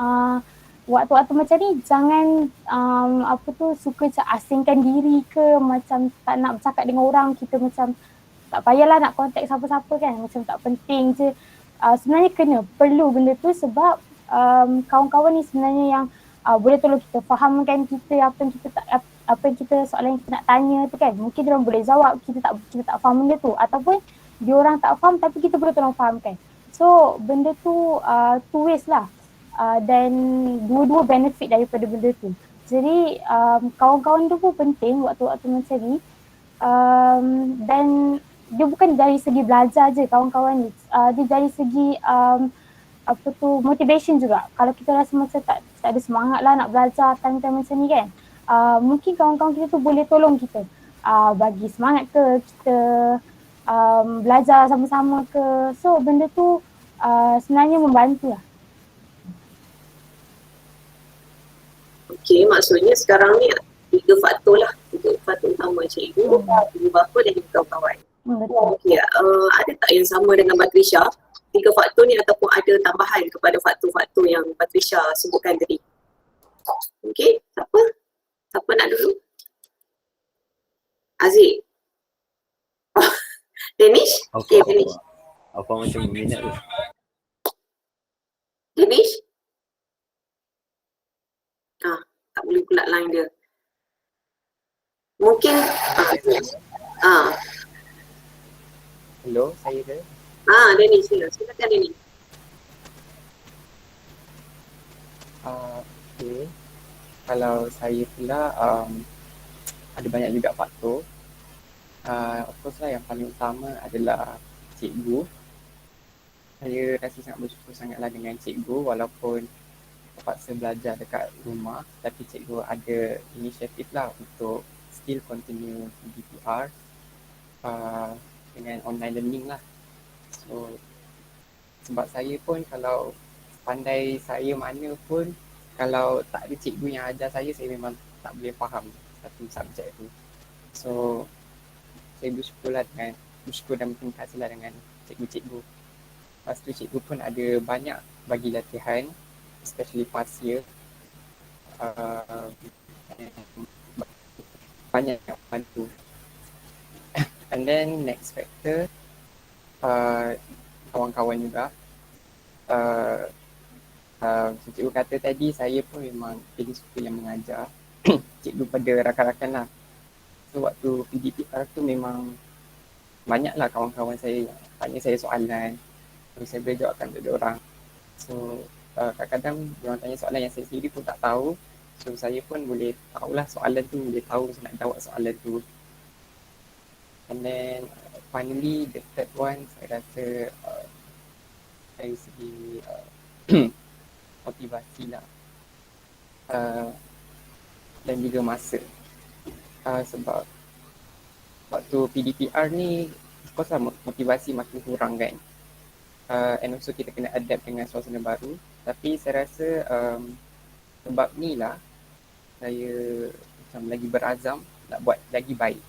waktu-waktu macam ni jangan suka asingkan diri ke, macam tak nak bercakap dengan orang, kita macam tak payahlah nak contact siapa-siapa kan, macam tak penting je. Sebenarnya perlu benda tu, sebab kawan-kawan ni sebenarnya yang boleh tolong kita fahamkan kita apa yang kita soalan yang kita nak tanya tu kan. Mungkin diorang boleh jawab, kita tak faham benda tu, ataupun diorang tak faham tapi kita boleh tolong fahamkan. So benda tu two ways lah, dan dua-dua benefit daripada benda tu. Jadi kawan-kawan tu pun penting waktu-waktu macam ni, dan dia bukan dari segi belajar je kawan-kawan ni, dia dari segi motivation juga. Kalau kita rasa macam tak ada semangat lah nak belajar time-time macam ni kan, mungkin kawan-kawan kita tu boleh tolong kita, bagi semangat ke, kita belajar sama-sama ke. So benda tu sebenarnya membantu lah. Okey, maksudnya sekarang ni 3 faktor lah. 3 faktor utama, cikgu, ibu bapa dan juga kawan-kawan. Betul. Okey, ada tak yang sama dengan Patrisha? 3 faktor ni ataupun ada tambahan kepada faktor-faktor yang Patrisha sebutkan tadi? Okey, siapa? Siapa nak dulu? Aziz? Danish? Okey, Danish. Apa macam minat tu? Danish? Tak boleh pula line dia. Mungkin Hello, saya ke? Danish, silakan Danish. Okay. Kalau saya pula ada banyak juga faktor. Of course lah yang paling utama adalah cikgu. Saya rasa sangat bersyukur sangatlah dengan cikgu walaupun terpaksa belajar dekat rumah, tapi cikgu ada inisiatif lah untuk still continue PDPR dengan online learning lah. So sebab saya pun kalau pandai saya mana pun, kalau tak ada cikgu yang ajar saya memang tak boleh faham satu subjek tu. So saya bersyukur dan berterima kasih lah dengan cikgu-cikgu. Lepas tu cikgu pun ada banyak bagi latihan, especially past year. Banyak yang bantu. And then next factor, kawan-kawan juga. Cikgu kata tadi, saya pun memang pilih suka yang mengajar. Cikgu pada rakan-rakan lah. So waktu PDPR tu memang banyaklah kawan-kawan saya yang tanya saya soalan. Terus saya boleh jawabkan untuk diorang. So kadang-kadang diorang tanya soalan yang saya sendiri pun tak tahu. So saya pun boleh tahulah soalan tu, boleh tahu saya nak jawab soalan tu. And then finally the third one, saya rasa dari segi motivasi lah. Dan juga masa. Sebab waktu PDPR ni, of course lah motivasi makin kurang kan. And also kita kena adapt dengan suasana baru. Tapi saya rasa sebab ni lah saya macam lagi berazam nak buat lagi baik.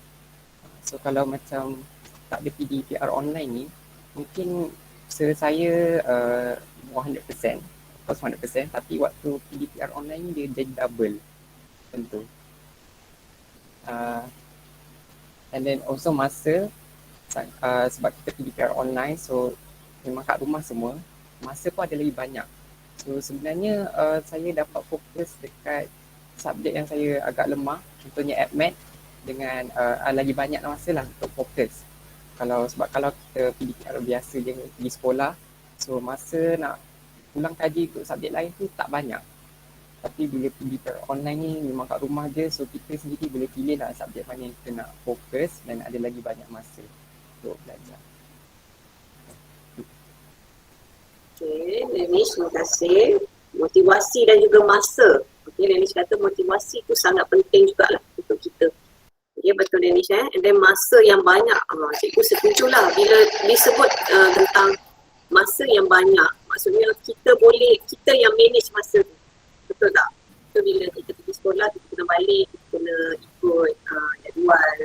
So kalau macam tak ada PDPR online ni, mungkin usaha saya 100%, of course 100%, tapi waktu PDPR online ni dia jadi double tentu. And then also masa, sebab kita PDPR online, so memang kat rumah semua, masa pun ada lebih banyak. So sebenarnya saya dapat fokus dekat subjek yang saya agak lemah, contohnya AdMed, dengan lagi banyak masa lah untuk fokus. Sebab kalau kita PDPR biasa je pergi sekolah, so masa nak pulang kaji untuk subjek lain tu tak banyak. Tapi bila PDPR online ni memang kat rumah je, so kita sendiri boleh pilih lah subjek mana yang kita nak fokus dan ada lagi banyak masa untuk belajar. Okay, Danish, terima kasih. Motivasi dan juga masa. Okay, Danish kata motivasi tu sangat penting jugalah untuk kita. Okay, betul Danish And then masa yang banyak, cikgu setuju lah bila disebut tentang masa yang banyak. Maksudnya kita yang manage masa tu. Betul tak? So bila kita pergi sekolah, kita kena balik, kita kena ikut jadual.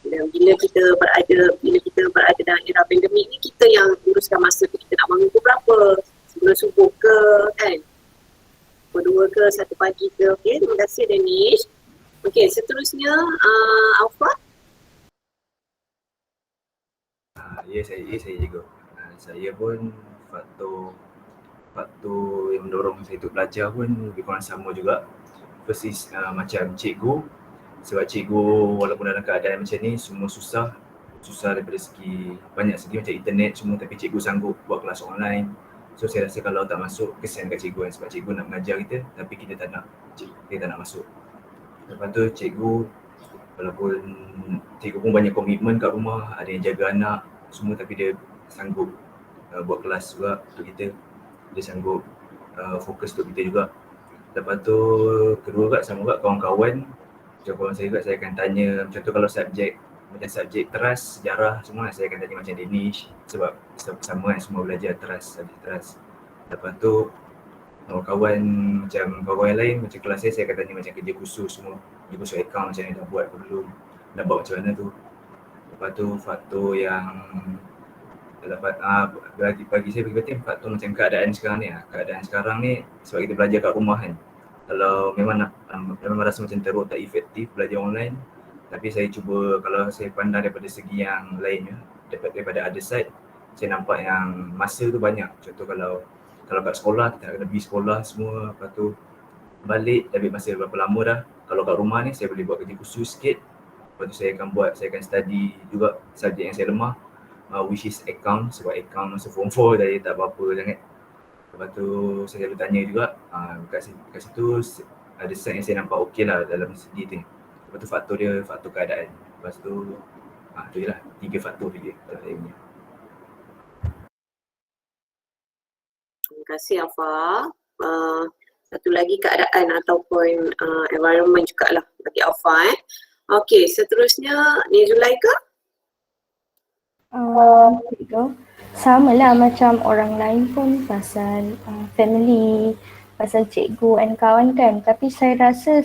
Dan bila kita berada dalam era pandemik ni, kita yang uruskan masa tu. Kita nak bangun pukul berapa? Sebelum subuh ke, kan? Pukul 2 ke, 1 pagi ke. Okay, terima kasih Danish. Okay, seterusnya Alfa. Ya, saya juga. Saya pun faktor yang mendorong saya untuk belajar pun lebih kurang sama juga. First is macam cikgu. Sebab cikgu walaupun dalam keadaan macam ni semua susah daripada banyak segi macam internet semua, tapi cikgu sanggup buat kelas online. So saya rasa kalau tak masuk, kesian kat cikgu kan, sebab cikgu nak mengajar kita tapi kita tak nak masuk. Lepas tu cikgu, walaupun cikgu pun banyak komitmen kat rumah, ada yang jaga anak semua, tapi dia sanggup buat kelas juga untuk kita. Dia sanggup fokus untuk kita juga. Lepas tu kedua kat sama kat kawan-kawan. Kawan saya juga saya akan tanya, contoh kalau subjek teras, sejarah semua, saya akan tanya macam Danish sebab sama kan, semua belajar teras. Lepas tu kawan-kawan macam kawan-kawan lain macam kelas saya akan tanya macam kerja khusus semua, kerja khusus account macam mana dah buat apa dulu, dah buat macam mana tu. Lepas tu faktor yang dapat bagi saya berkata faktor macam keadaan sekarang ni keadaan sekarang ni sebab kita belajar kat rumah kan. Kalau memang memang rasa macam teruk tak efektif belajar online, tapi saya cuba kalau saya pandang daripada segi yang lainnya, daripada other side, saya nampak yang masa tu banyak. Contoh kalau kat sekolah kita kena pergi sekolah semua, lepas tu balik dah ambil masa berapa lama dah. Kalau kat rumah ni saya boleh buat kerja khusus sikit, lepas tu saya akan study juga subjek yang saya lemah, which is account, sebab account masa form 4 saya tak apa-apa sangat. Lepas tu saya selalu tanya juga kat situ ada side yang saya nampak okey lah dalam segi tu. Lepas tu faktor dia faktor keadaan. Lepas tu tu je lah 3 faktor dia kalau saya punya. Terima kasih Afa. Satu lagi keadaan ataupun environment jugalah bagi Afa. Okey, seterusnya ni Zulaika. Cikgu, sama lah macam orang lain pun pasal family, pasal cikgu and kawan kan. Tapi saya rasa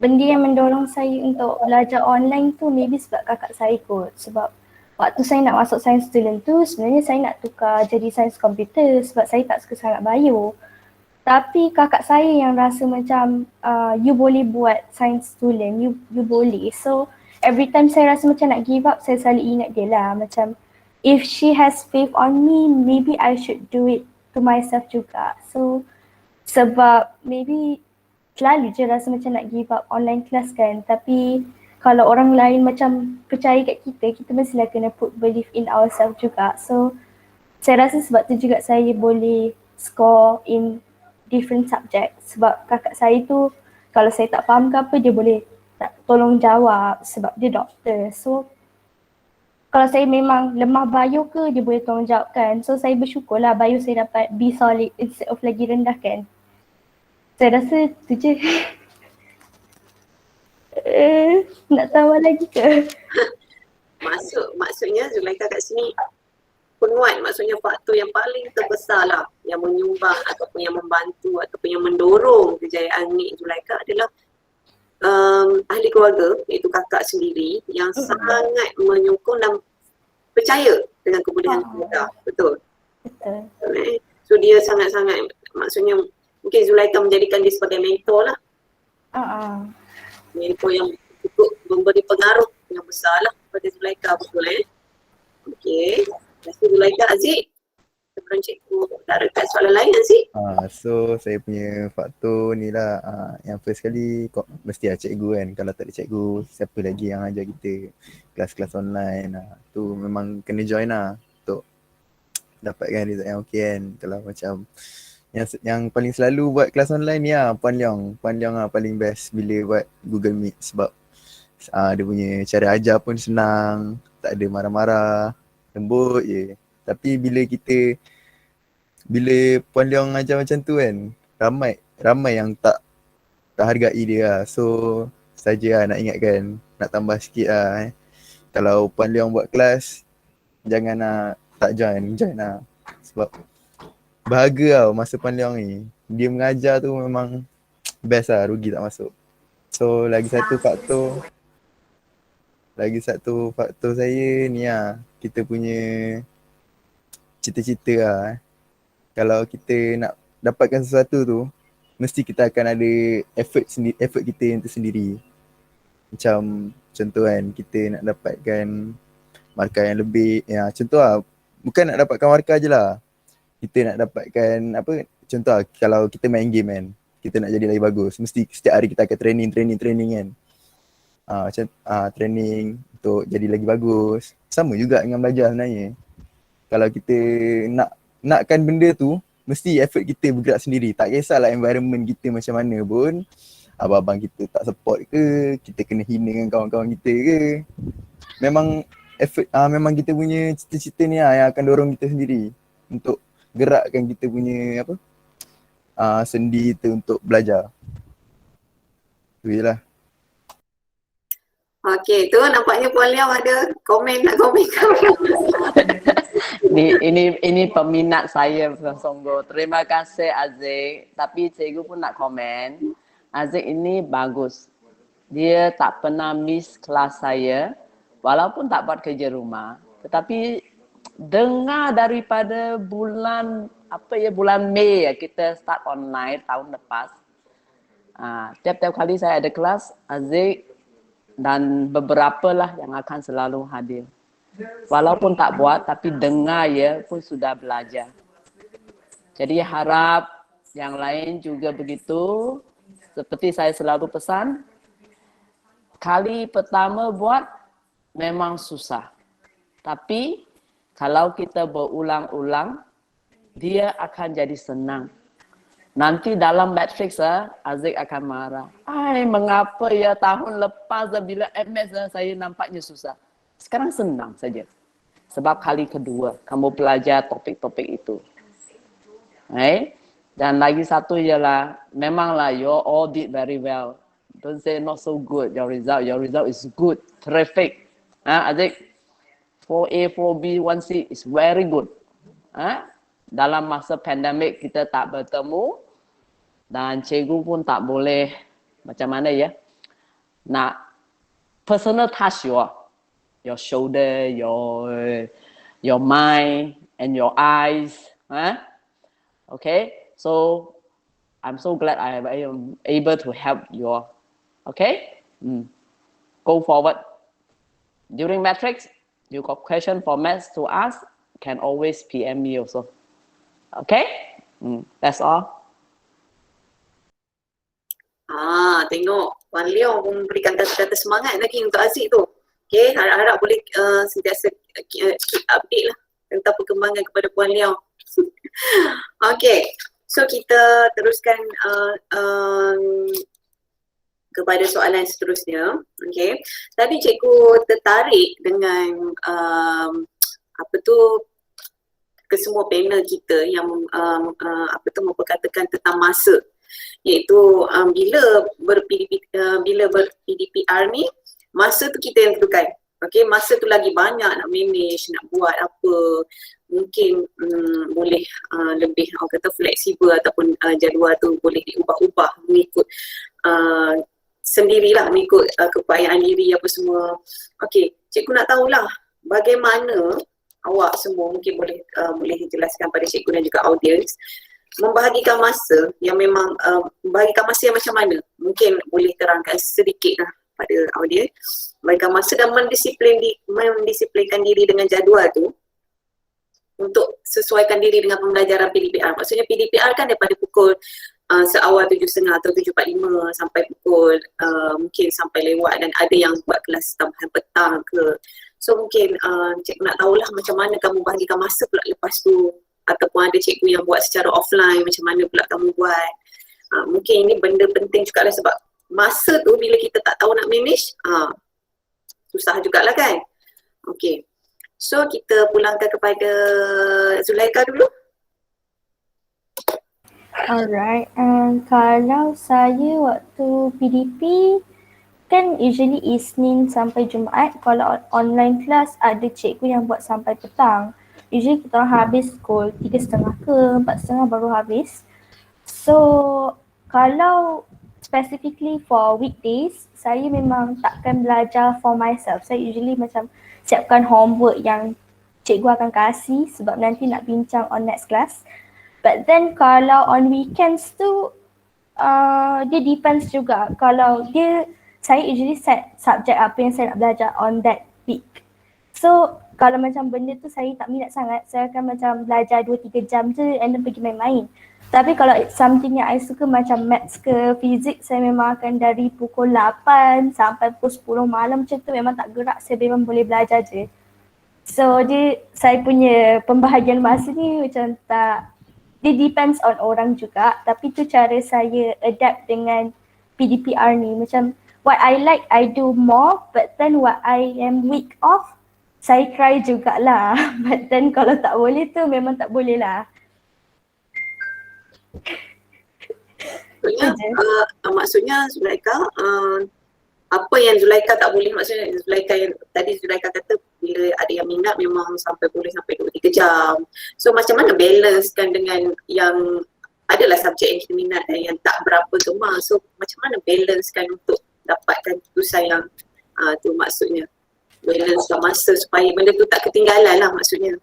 benda yang mendorong saya untuk belajar online tu maybe sebab kakak saya kot. Sebab waktu saya nak masuk science student tu sebenarnya saya nak tukar jadi science computer sebab saya tak suka sangat bio. Tapi kakak saya yang rasa macam you boleh buat science student, you boleh. So every time saya rasa macam nak give up, saya selalu ingat dia lah. Macam if she has faith on me, maybe I should do it to myself juga. So sebab maybe selalu je rasa macam nak give up online class kan. Tapi kalau orang lain macam percaya kat kita mestilah kena put belief in ourselves juga. So saya rasa sebab tu juga saya boleh score in different subject. Sebab kakak saya tu kalau saya tak faham ke apa dia boleh tolong jawab sebab dia doktor. So kalau saya memang lemah bio ke dia boleh tolong jawab kan. So saya bersyukur lah bio saya dapat B solid instead of lagi rendah kan. Saya rasa tu je. Nak tambah lagi ke? Maksudnya Zulaika kat sini penguat, maksudnya faktor yang paling terbesar lah yang menyumbang ataupun yang membantu ataupun yang mendorong kejayaan Nik Zulaika adalah ahli keluarga iaitu kakak sendiri yang sangat menyokong dan percaya dengan kebolehan Zulaika. Betul? Betul. So dia sangat-sangat, maksudnya mungkin Zulaika menjadikan dia sebagai mentor lah. Mentor yang cukup memberi pengaruh yang besar lah kepada Zulaika, betul Okey. Terima kasih Zulaika. Aziz, sebelum cikgu darahkan soalan lain Aziz. So saya punya faktor ni lah, yang first kali mesti lah cikgu kan. Kalau tak ada cikgu, siapa lagi yang ajar kita kelas-kelas online. Tu memang kena join lah untuk dapatkan result yang okey kan. Kalau macam yang paling selalu buat kelas online ni lah Puan Leong lah paling best bila buat Google Meet. Sebab dia punya cara ajar pun senang, tak ada marah-marah, lembut je. Tapi bila Puan Leong ajar macam tu kan, ramai yang tak hargai dia lah. So saja lah nak ingatkan, nak tambah sikit lah Kalau Puan Leong buat kelas, jangan nak tak join lah. Sebab bahagia tau masa Puan Leong ni. Dia mengajar tu memang best lah, rugi tak masuk. So lagi satu faktor saya ni lah, kita punya cita-cita lah. Kalau kita nak dapatkan sesuatu tu, mesti kita akan ada effort kita yang tersendiri. Macam contoh kan, kita nak dapatkan markah yang lebih, contoh lah, bukan nak dapatkan markah je lah. Kita nak dapatkan contoh lah, kalau kita main game kan, kita nak jadi lagi bagus, mesti setiap hari kita akan training kan. Training untuk jadi lagi bagus. Sama juga dengan belajar sebenarnya. Kalau kita nakkan benda tu, mesti effort kita bergerak sendiri. Tak kisahlah environment kita macam mana pun. Abang-abang kita tak support ke, kita kena hina dengan kawan-kawan kita ke. Memang effort, memang kita punya cita-cita ni yang akan dorong kita sendiri untuk gerakkan kita punya sendi kita untuk belajar. Tu je lah. Okey, tu nampaknya Puan Leong ada nak komen ke? Ini peminat saya sungguh. Terima kasih Aziz. Tapi cikgu pun nak komen. Aziz ini bagus. Dia tak pernah miss kelas saya. Walaupun tak buat kerja rumah. Tetapi dengar daripada bulan Mei ya, kita start online tahun lepas. Tiap-tiap kali saya ada kelas, Aziz dan beberapa lah yang akan selalu hadir. Walaupun tak buat, tapi dengar ya pun sudah belajar. Jadi harap yang lain juga begitu. Seperti saya selalu pesan, kali pertama buat memang susah. Tapi kalau kita berulang-ulang, dia akan jadi senang. Nanti dalam matriks Aziz akan marah. Mengapa ya tahun lepas bila MS saya nampaknya susah. Sekarang senang saja. Sebab kali kedua kamu belajar topik-topik itu. Dan lagi satu ialah, memanglah you all did very well. Don't say not so good your result. Your result is good, terrific. Aziz, 4A, 4B, 1C is very good. Dalam masa pandemik kita tak bertemu dan cikgu pun tak boleh macam mana ya, nak personal touch your shoulder, your mind and your eyes. Okay, so I'm so glad I am able to help you all. Okay, go forward. During matrix, you got question for maths to ask, can always PM me also. Okay, that's all. Tengok Wan Leong memberikan kata-kata semangat lagi untuk Aziz tu. Okay, harap-harap boleh sentiasa keep update lah tentang perkembangan kepada Puan Leong. Okay, so kita teruskan kepada soalan seterusnya. Okay, tadi cikgu tertarik dengan kesemua panel kita yang memperkatakan tentang masa, iaitu bila ber-PDPR ni, masa tu kita yang tentukan. Okay, masa tu lagi banyak nak manage, nak buat apa, mungkin boleh lebih kata fleksibel ataupun jadual tu boleh diubah-ubah mengikut sendirilah, mengikut keupayaan diri apa semua. Okay, cikgu nak tahulah bagaimana awak semua mungkin boleh jelaskan pada cikgu dan juga audiens membahagikan masa yang memang membahagikan masa yang macam mana. Mungkin boleh terangkan sedikit lah pada audiens, membahagikan masa dan mendisiplinkan diri dengan jadual tu untuk sesuaikan diri dengan pembelajaran PDPR. Maksudnya PDPR kan daripada pukul seawal 7.30 atau 7.45 sampai pukul mungkin sampai lewat, dan ada yang buat kelas tambahan petang ke. So mungkin cikgu nak tahulah macam mana kamu bahagikan masa pula lepas tu, ataupun ada cikgu yang buat secara offline, macam mana pula kamu buat. Mungkin ini benda penting juga lah, sebab masa tu bila kita tak tahu nak manage, susah jugalah kan. Okay, so kita pulangkan kepada Zulaika dulu. Alright, kalau saya waktu PDP kan usually Isnin sampai Jumaat. Kalau online class ada cikgu yang buat sampai petang. Usually kita orang habis pukul 3.30 ke 4.30 baru habis. So kalau specifically for weekdays, saya memang takkan belajar for myself. Saya usually macam siapkan homework yang cikgu akan kasih sebab nanti nak bincang on next class. But then kalau on weekends tu dia depends juga. Kalau saya usually set subjek apa yang saya nak belajar on that week. So kalau macam benda tu saya tak minat sangat, saya akan macam belajar 2-3 jam je and then pergi main-main. Tapi kalau something yang I suka macam maths ke fizik, saya memang akan dari pukul 8 sampai pukul 10 malam macam tu memang tak gerak, saya memang boleh belajar je. So saya punya pembahagian masa ni macam tak, dia depends on orang juga, tapi tu cara saya adapt dengan PDPR ni. Macam what I like, I do more, but then what I am weak of, saya try jugalah. But then kalau tak boleh tu memang tak boleh lah. Maksudnya Zulaika, apa yang Zulaika tak boleh, maksudnya Zulaika yang tadi Zulaika kata bila ada yang minat memang boleh sampai 2-3 jam. So macam mana balancekan dengan yang adalah subjek yang kita minat dan yang tak berapa gemar. So macam mana balancekan untuk dapatkan keputusan yang tu maksudnya. Balancekan masa supaya benda tu tak ketinggalan lah maksudnya.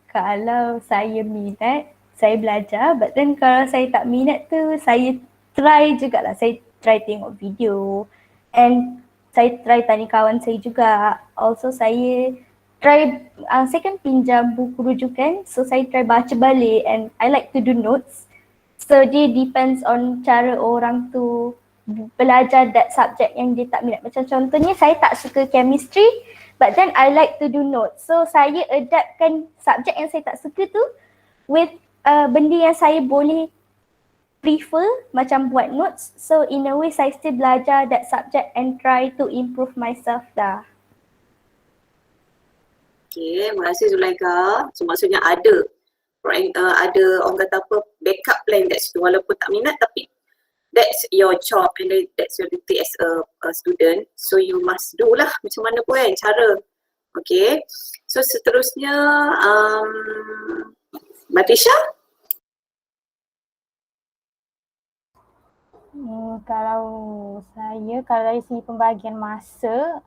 Kalau saya minat, saya belajar. But then kalau saya tak minat tu, saya try jugalah. Saya try tengok video. And saya try tanya kawan saya juga. Also saya try, saya kan pinjam buku rujukan. So saya try baca balik and I like to do notes. So dia depends on cara orang tu belajar that subject yang dia tak minat. Macam contohnya saya tak suka chemistry but then I like to do notes. So saya adaptkan subjek yang saya tak suka tu with benda yang saya boleh prefer, macam buat notes. So in a way saya still belajar that subject and try to improve myself dah. Okay, terima kasih Zulaikha. So maksudnya ada orang kata apa, backup plan kat situ walaupun tak minat tapi that's your job and that's your duty as a student. So you must do lah macam mana pun kan cara. Okay, so seterusnya Batisha. Kalau dari segi pembahagian masa,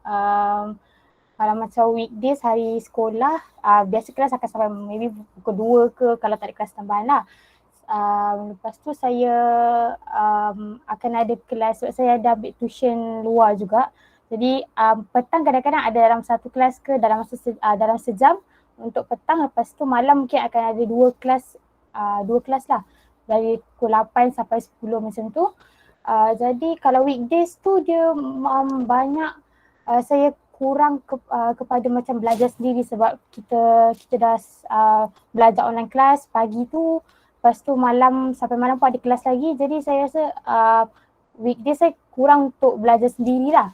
kalau macam weekdays hari sekolah, biasa kelas akan sampai maybe pukul 2 ke kalau tak ada kelas tambahan lah. Lepas tu saya akan ada kelas sebab saya ada ambil tuition luar juga. Jadi petang kadang-kadang ada dalam satu kelas ke dalam sejam untuk petang. Lepas tu malam mungkin akan ada dua kelas lah dari pukul 8 sampai 10 macam tu. Jadi kalau weekdays tu dia banyak saya kurang kepada macam belajar sendiri sebab kita dah belajar online class pagi tu. Lepas tu sampai malam pun ada kelas lagi. Jadi saya rasa weekday saya kurang untuk belajar sendirilah.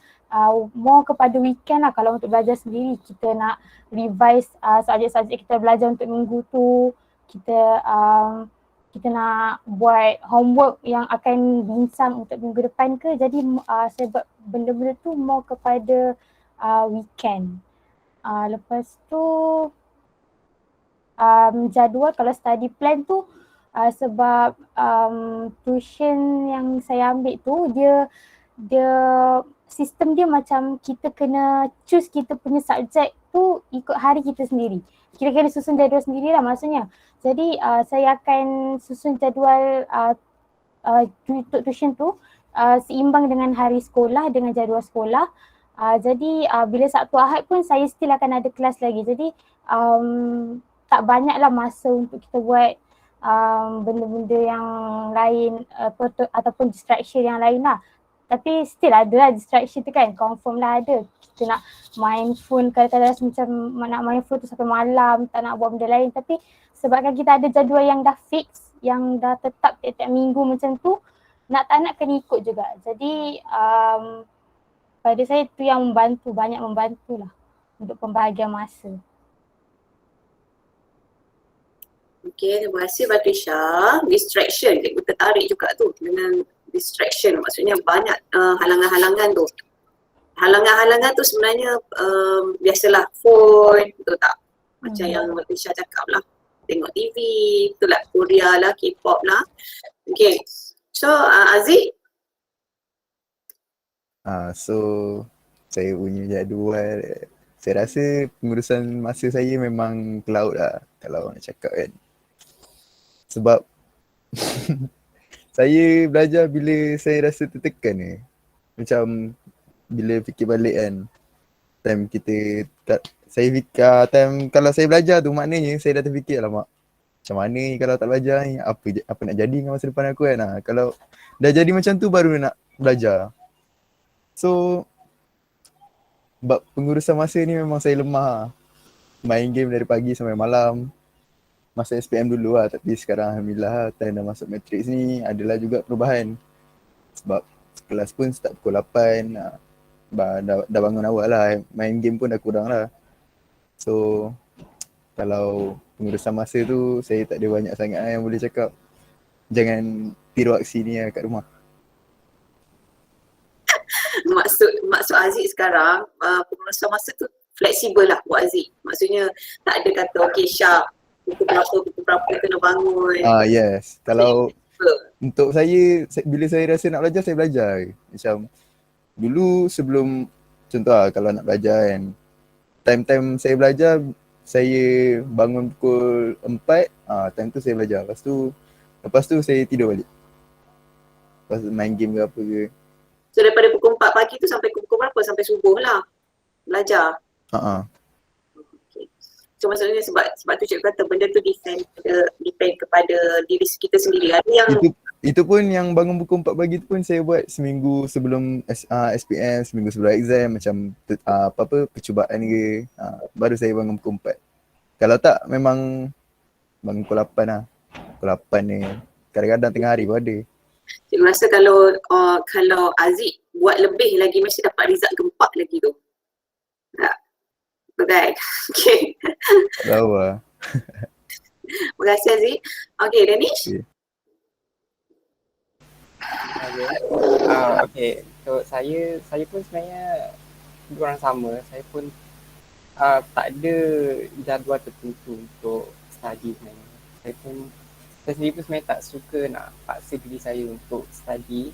More kepada weekend lah kalau untuk belajar sendiri. Kita nak revise subjek-subjek kita belajar untuk minggu tu. Kita nak buat homework yang akan bincang untuk minggu depan ke. Jadi saya buat benda-benda tu more kepada weekend. Lepas tu jadual kalau study plan tu sebab tuition yang saya ambil tu dia sistem dia macam kita kena choose kita punya subjek tu ikut hari kita sendiri. Kira-kira susun jadual sendirilah maksudnya. Jadi saya akan susun jadual untuk tuition tu seimbang dengan hari sekolah dengan jadual sekolah. Jadi bila Sabtu Ahad pun saya still akan ada kelas lagi. Jadi tak banyaklah masa untuk kita buat benda-benda yang lain ataupun distraction yang lain lah. Tapi still ada lah distraction tu kan, confirm lah ada. Kita nak main phone kadang-kadang rasa macam nak main phone tu sampai malam, tak nak buat benda lain. Tapi sebabkan kita ada jadual yang dah fix, yang dah tetap tiap-tiap minggu macam tu, nak tak nak kena ikut juga. Jadi pada saya tu yang banyak membantu lah untuk pembahagian masa. Okay, terima kasih Batisha. Distraction, cikgu tertarik juga tu dengan distraction. Maksudnya banyak halangan-halangan tu. Halangan-halangan tu sebenarnya biasalah phone, betul tak? Macam yang Batisha cakap lah. Tengok TV, betul lah, Korea lah, K-pop lah. Okay, so Aziz? So saya punya jadual, saya rasa pengurusan masa saya memang ke laut lah kalau nak cakap kan. Sebab saya belajar bila saya rasa tertekan ni. Macam bila fikir balik kan, time kalau saya belajar tu maknanya saya dah terfikir alamak, macam mana ni kalau tak belajar ni, apa nak jadi dengan masa depan aku kan. Kalau dah jadi macam tu baru nak belajar. So bab pengurusan masa ni memang saya lemah. Main game dari pagi sampai malam. Masa SPM dulu lah, tapi sekarang alhamdulillah time dah masuk matrix ni adalah juga perubahan. Sebab kelas pun start pukul 8, dah bangun awal lah, main game pun dah kurang lah. So kalau pengurusan masa tu saya tak ada banyak sangat yang boleh cakap. Jangan tiru aksi ni lah kat rumah. Maksud Aziz sekarang pengurusan masa tu fleksibel lah buat Aziz. Maksudnya tak ada kata okay sharp pukul berapa kena bangun. Yes. Kalau untuk saya, bila saya rasa nak belajar, saya belajar. Macam dulu sebelum, contoh lah kalau nak belajar kan, time saya belajar, saya bangun pukul 4, time tu saya belajar. Lepas tu saya tidur balik. Lepas tu main game ke apa ke. So daripada pukul 4 pagi tu sampai pukul berapa? Sampai subuh lah belajar. Okay. So maksudnya sebab tu cikgu kata benda tu depend kepada diri kita sendiri. Ada yang itu pun yang bangun pukul 4 pagi tu pun saya buat seminggu sebelum SPM, seminggu sebelum exam, macam apa-apa percubaan ke, baru saya bangun pukul 4. Kalau tak memang bangun pukul 8 lah. Pukul 8 ni. Kadang-kadang tengah hari pun ada. Cikgu rasa kalau Aziz buat lebih lagi mesti dapat result gempak lagi tu. Tak? Betul. Okay. Tahu lah. Terima kasih Aziz. Okay, Danish. Okay. So saya pun sebenarnya orang sama. Saya pun tak ada jadual tertentu untuk study sebenarnya. Saya sendiri pun sebenarnya tak suka nak paksa diri saya untuk study.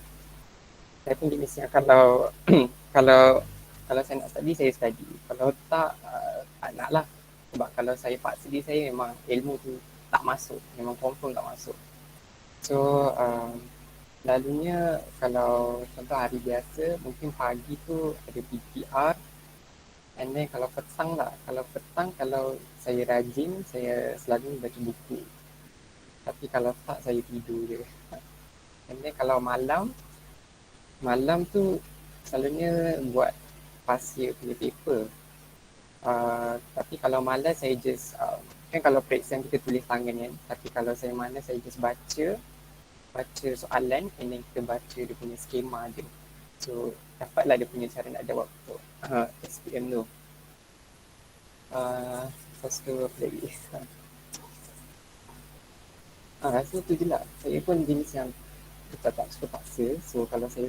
Saya pun jenis yang kalau saya nak study, saya study. Kalau tak nak lah. Sebab kalau saya paksa diri saya, memang ilmu tu tak masuk. Memang confirm tak masuk. So lalunya kalau contoh hari biasa, mungkin pagi tu ada PPR. And then kalau petang lah, kalau saya rajin, saya selalu baca buku. Tapi kalau tak, saya tidur je. And then kalau malam tu selalunya buat pasir punya paper. Tapi kalau malas saya just, kan kalau pre-exam kita tulis tangan kan. Tapi kalau saya malas, saya just baca soalan and then kita baca dia punya skema je. So dapatlah dia punya cara nak jawab untuk SPM tu. Lepas tu apa lagi? Rasa tu je lah. Saya pun jenis yang kita tak suka paksa. So kalau saya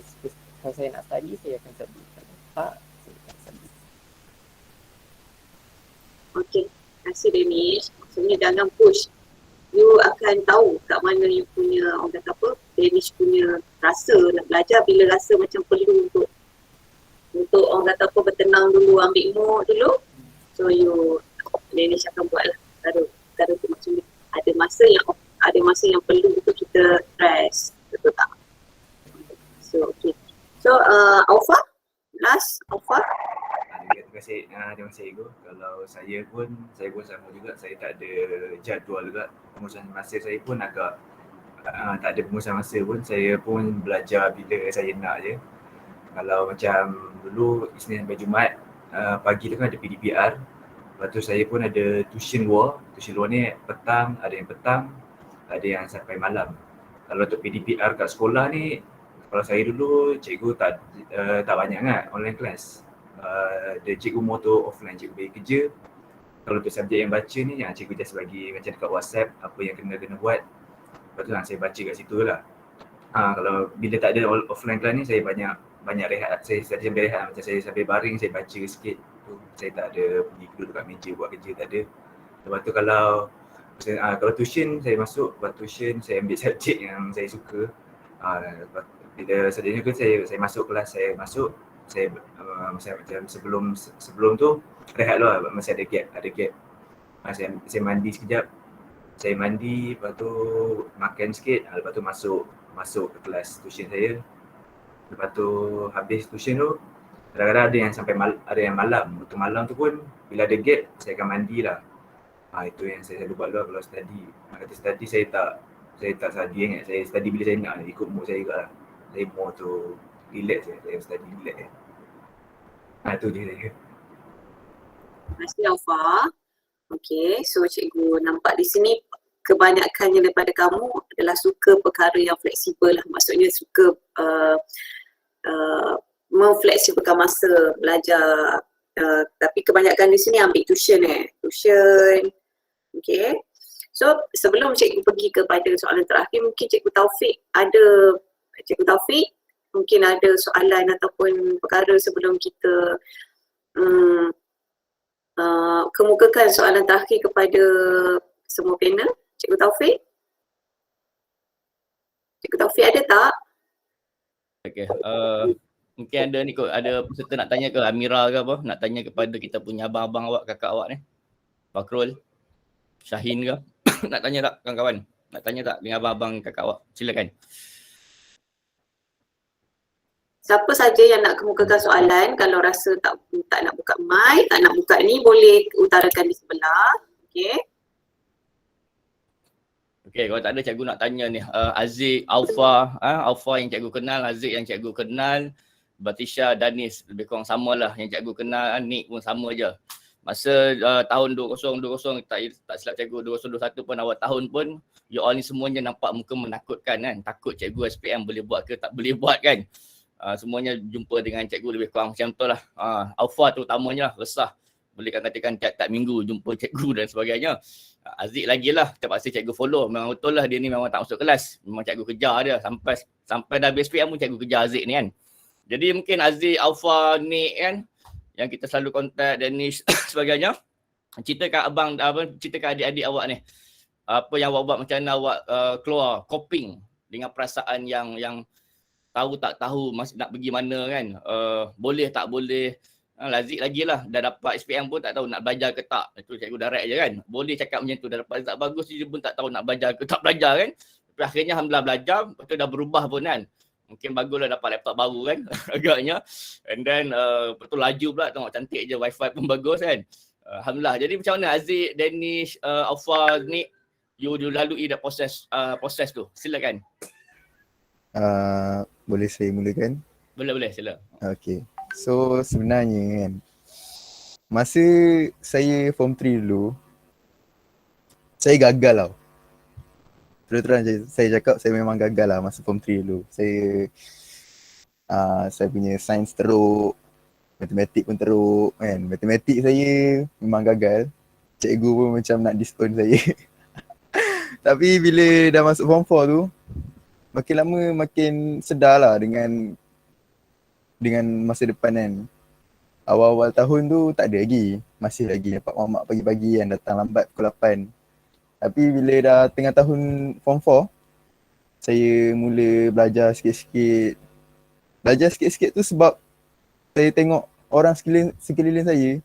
nak study, saya akan study. Kalau tak, saya akan study. Okay, terima kasih Danish. Maksudnya dalam push, you akan tahu kat mana you punya, orang kata apa, Danish punya rasa nak belajar bila rasa macam perlu untuk orang kata apa, bertenang dulu, ambil mood dulu. So Danish akan buat lah perkara tu. Maksudnya ada masa yang perlu untuk kita rest, betul tak? So okay. So Aufa, last Aufa. Terima kasih cikgu. Kalau saya pun sama juga, saya tak ada jadual juga. Pengurusan masa saya pun agak tak ada pengurusan masa pun. Saya pun belajar bila saya nak je. Kalau macam dulu Isnin sampai Jumaat, pagi tu kan ada PDPR. Lepas tu saya pun ada tuition luar. Tuition luar ni petang, ada yang sampai malam. Kalau untuk PDPR kat sekolah ni, kalau saya dulu cikgu tak banyak kan online class. Dia cikgu motor offline, cikgu bagi kerja. Kalau untuk subjek yang baca ni, yang cikgu just bagi macam dekat WhatsApp, apa yang kena buat. Lepas tu saya baca kat situ lah. Kalau bila tak ada offline class ni, saya banyak rehat. Saya sambil rehat, macam saya sambil baring, saya baca sikit. Saya tak ada pergi duduk dekat meja buat kerja, tak ada. Lepas tu kalau tuition, saya masuk buat tuition, saya ambil subjek yang saya suka. Bila sejujurnya kan saya masuk kelas, saya macam sebelum tu rehat lah, masih ada gap. Saya mandi sekejap, lepas tu makan sikit, lepas tu masuk ke kelas tuition saya. Lepas tu habis tuition tu, kadang-kadang ada yang sampai ada yang malam. Waktu malam tu pun bila ada gap, saya akan mandi lah. Itu yang saya selalu buat lah kalau study. Kata study, saya tak study ingat. Saya study bila saya nak, ikut mood saya juga lah. Saya more to relax je, saya study relax je. Itu je saya. Terima kasih Aufa. Okay, so cikgu nampak di sini kebanyakannya daripada kamu adalah suka perkara yang fleksibel lah. Maksudnya suka memfleksibelkan masa belajar. Tapi kebanyakan di sini ambil tuition. Okay. So sebelum cikgu pergi kepada soalan terakhir, mungkin Cikgu Taufik mungkin ada soalan ataupun perkara sebelum kita kemukakan soalan terakhir kepada semua panel. Cikgu Taufik? Cikgu Taufik ada tak? Okay. Mungkin ada ni kot, ada peserta nak tanya ke Amira ke apa? Nak tanya kepada kita punya abang-abang awak, kakak awak ni. Fakrul, Syahin ke? Nak tanya tak kawan-kawan? Nak tanya tak dengan abang-abang kakak awak? Silakan. Siapa saja yang nak kemukakan soalan, kalau rasa tak nak buka mic, tak nak buka ni, boleh utarakan di sebelah. Okay. Okay, kalau tak ada cikgu nak tanya ni. Aziz, Alfa, Alfa yang cikgu kenal, Aziz yang cikgu kenal, Batisha, Danis, lebih kurang sama lah yang cikgu kenal, Nick pun sama je. Masa tahun 2020, tak silap cikgu, 2021 pun awal tahun pun, you all ni semuanya nampak muka menakutkan kan. Takut cikgu SPM boleh buat ke tak boleh buat kan. Semuanya jumpa dengan cikgu lebih kurang macam tu lah. Alfa terutamanya lah, resah. Boleh katakan tiap-tiap minggu jumpa cikgu dan sebagainya. Aziz lagi lah, terpaksa cikgu follow. Memang betul lah dia ni memang tak masuk kelas. Memang cikgu kejar dia. Sampai dah BSPM pun cikgu kejar Aziz ni kan. Jadi mungkin Aziz, Alfa, Nick kan, yang kita selalu kontak, Danish sebagainya. Ceritakan abang, ceritakan adik-adik awak ni. Apa yang awak buat, macam mana awak keluar, coping dengan perasaan yang tahu tak tahu masih nak pergi mana kan. Boleh tak boleh. Lazik lagi lah, dah dapat SPM pun tak tahu nak belajar ke tak. Itu cikgu direct je kan. Boleh cakap macam tu, dah dapat result bagus dia pun tak tahu nak belajar ke tak belajar kan. Tapi akhirnya alhamdulillah belajar, lepas tu dah berubah pun kan. Mungkin baguslah dapat laptop baru kan agaknya. And then betul laju pula, tengok cantik je, wifi pun bagus kan. Alhamdulillah. Jadi macam mana Aziz, Danish, Alfa, Nick, you lalui dah proses tu. Silakan. Boleh saya mulakan? Boleh sila. Okay. So sebenarnya kan, masa saya form 3 dulu, saya gagal tau. Terus-terang saya cakap saya memang gagal lah masa form 3 dulu. Saya punya sains teruk, matematik pun teruk kan. Matematik saya memang gagal. Cikgu pun macam nak disown saya. Tapi bila dah masuk form 4 tu, makin lama makin sedar lah dengan masa depan kan. Awal-awal tahun tu tak ada lagi. Masih lagi dapat mamak pagi-pagi kan, datang lambat pukul 8. Tapi bila dah tengah tahun form 4, saya mula belajar sikit-sikit. Belajar sikit-sikit tu sebab saya tengok orang sekeliling saya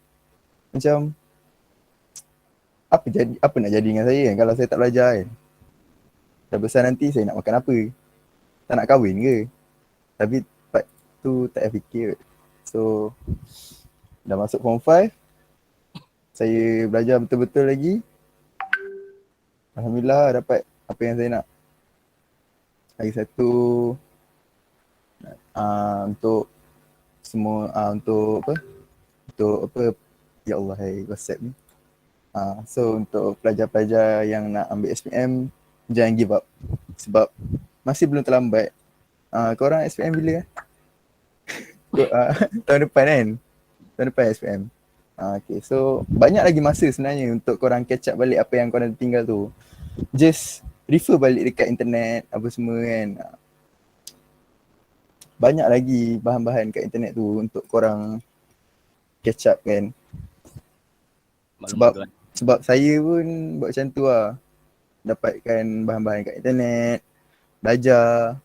macam apa nak jadi dengan saya kan kalau saya tak belajar kan. Dah besar nanti saya nak makan apa? Tak nak kahwin ke? Tapi tu tak fikir. So dah masuk form 5, saya belajar betul-betul lagi. Alhamdulillah dapat apa yang saya nak. Lagi satu untuk semua untuk apa ya Allah WhatsApp ni. So untuk pelajar-pelajar yang nak ambil SPM, jangan give up sebab masih belum terlambat. Korang SPM bila? Tahun depan kan? Tahun depan SPM. Okay, so banyak lagi masa sebenarnya untuk korang catch up balik apa yang korang tinggal tu. Just refer balik dekat internet apa semua kan. Banyak lagi bahan-bahan kat internet tu untuk korang catch up kan. Sebab saya pun buat macam tu lah. Dapatkan bahan-bahan kat internet, belajar.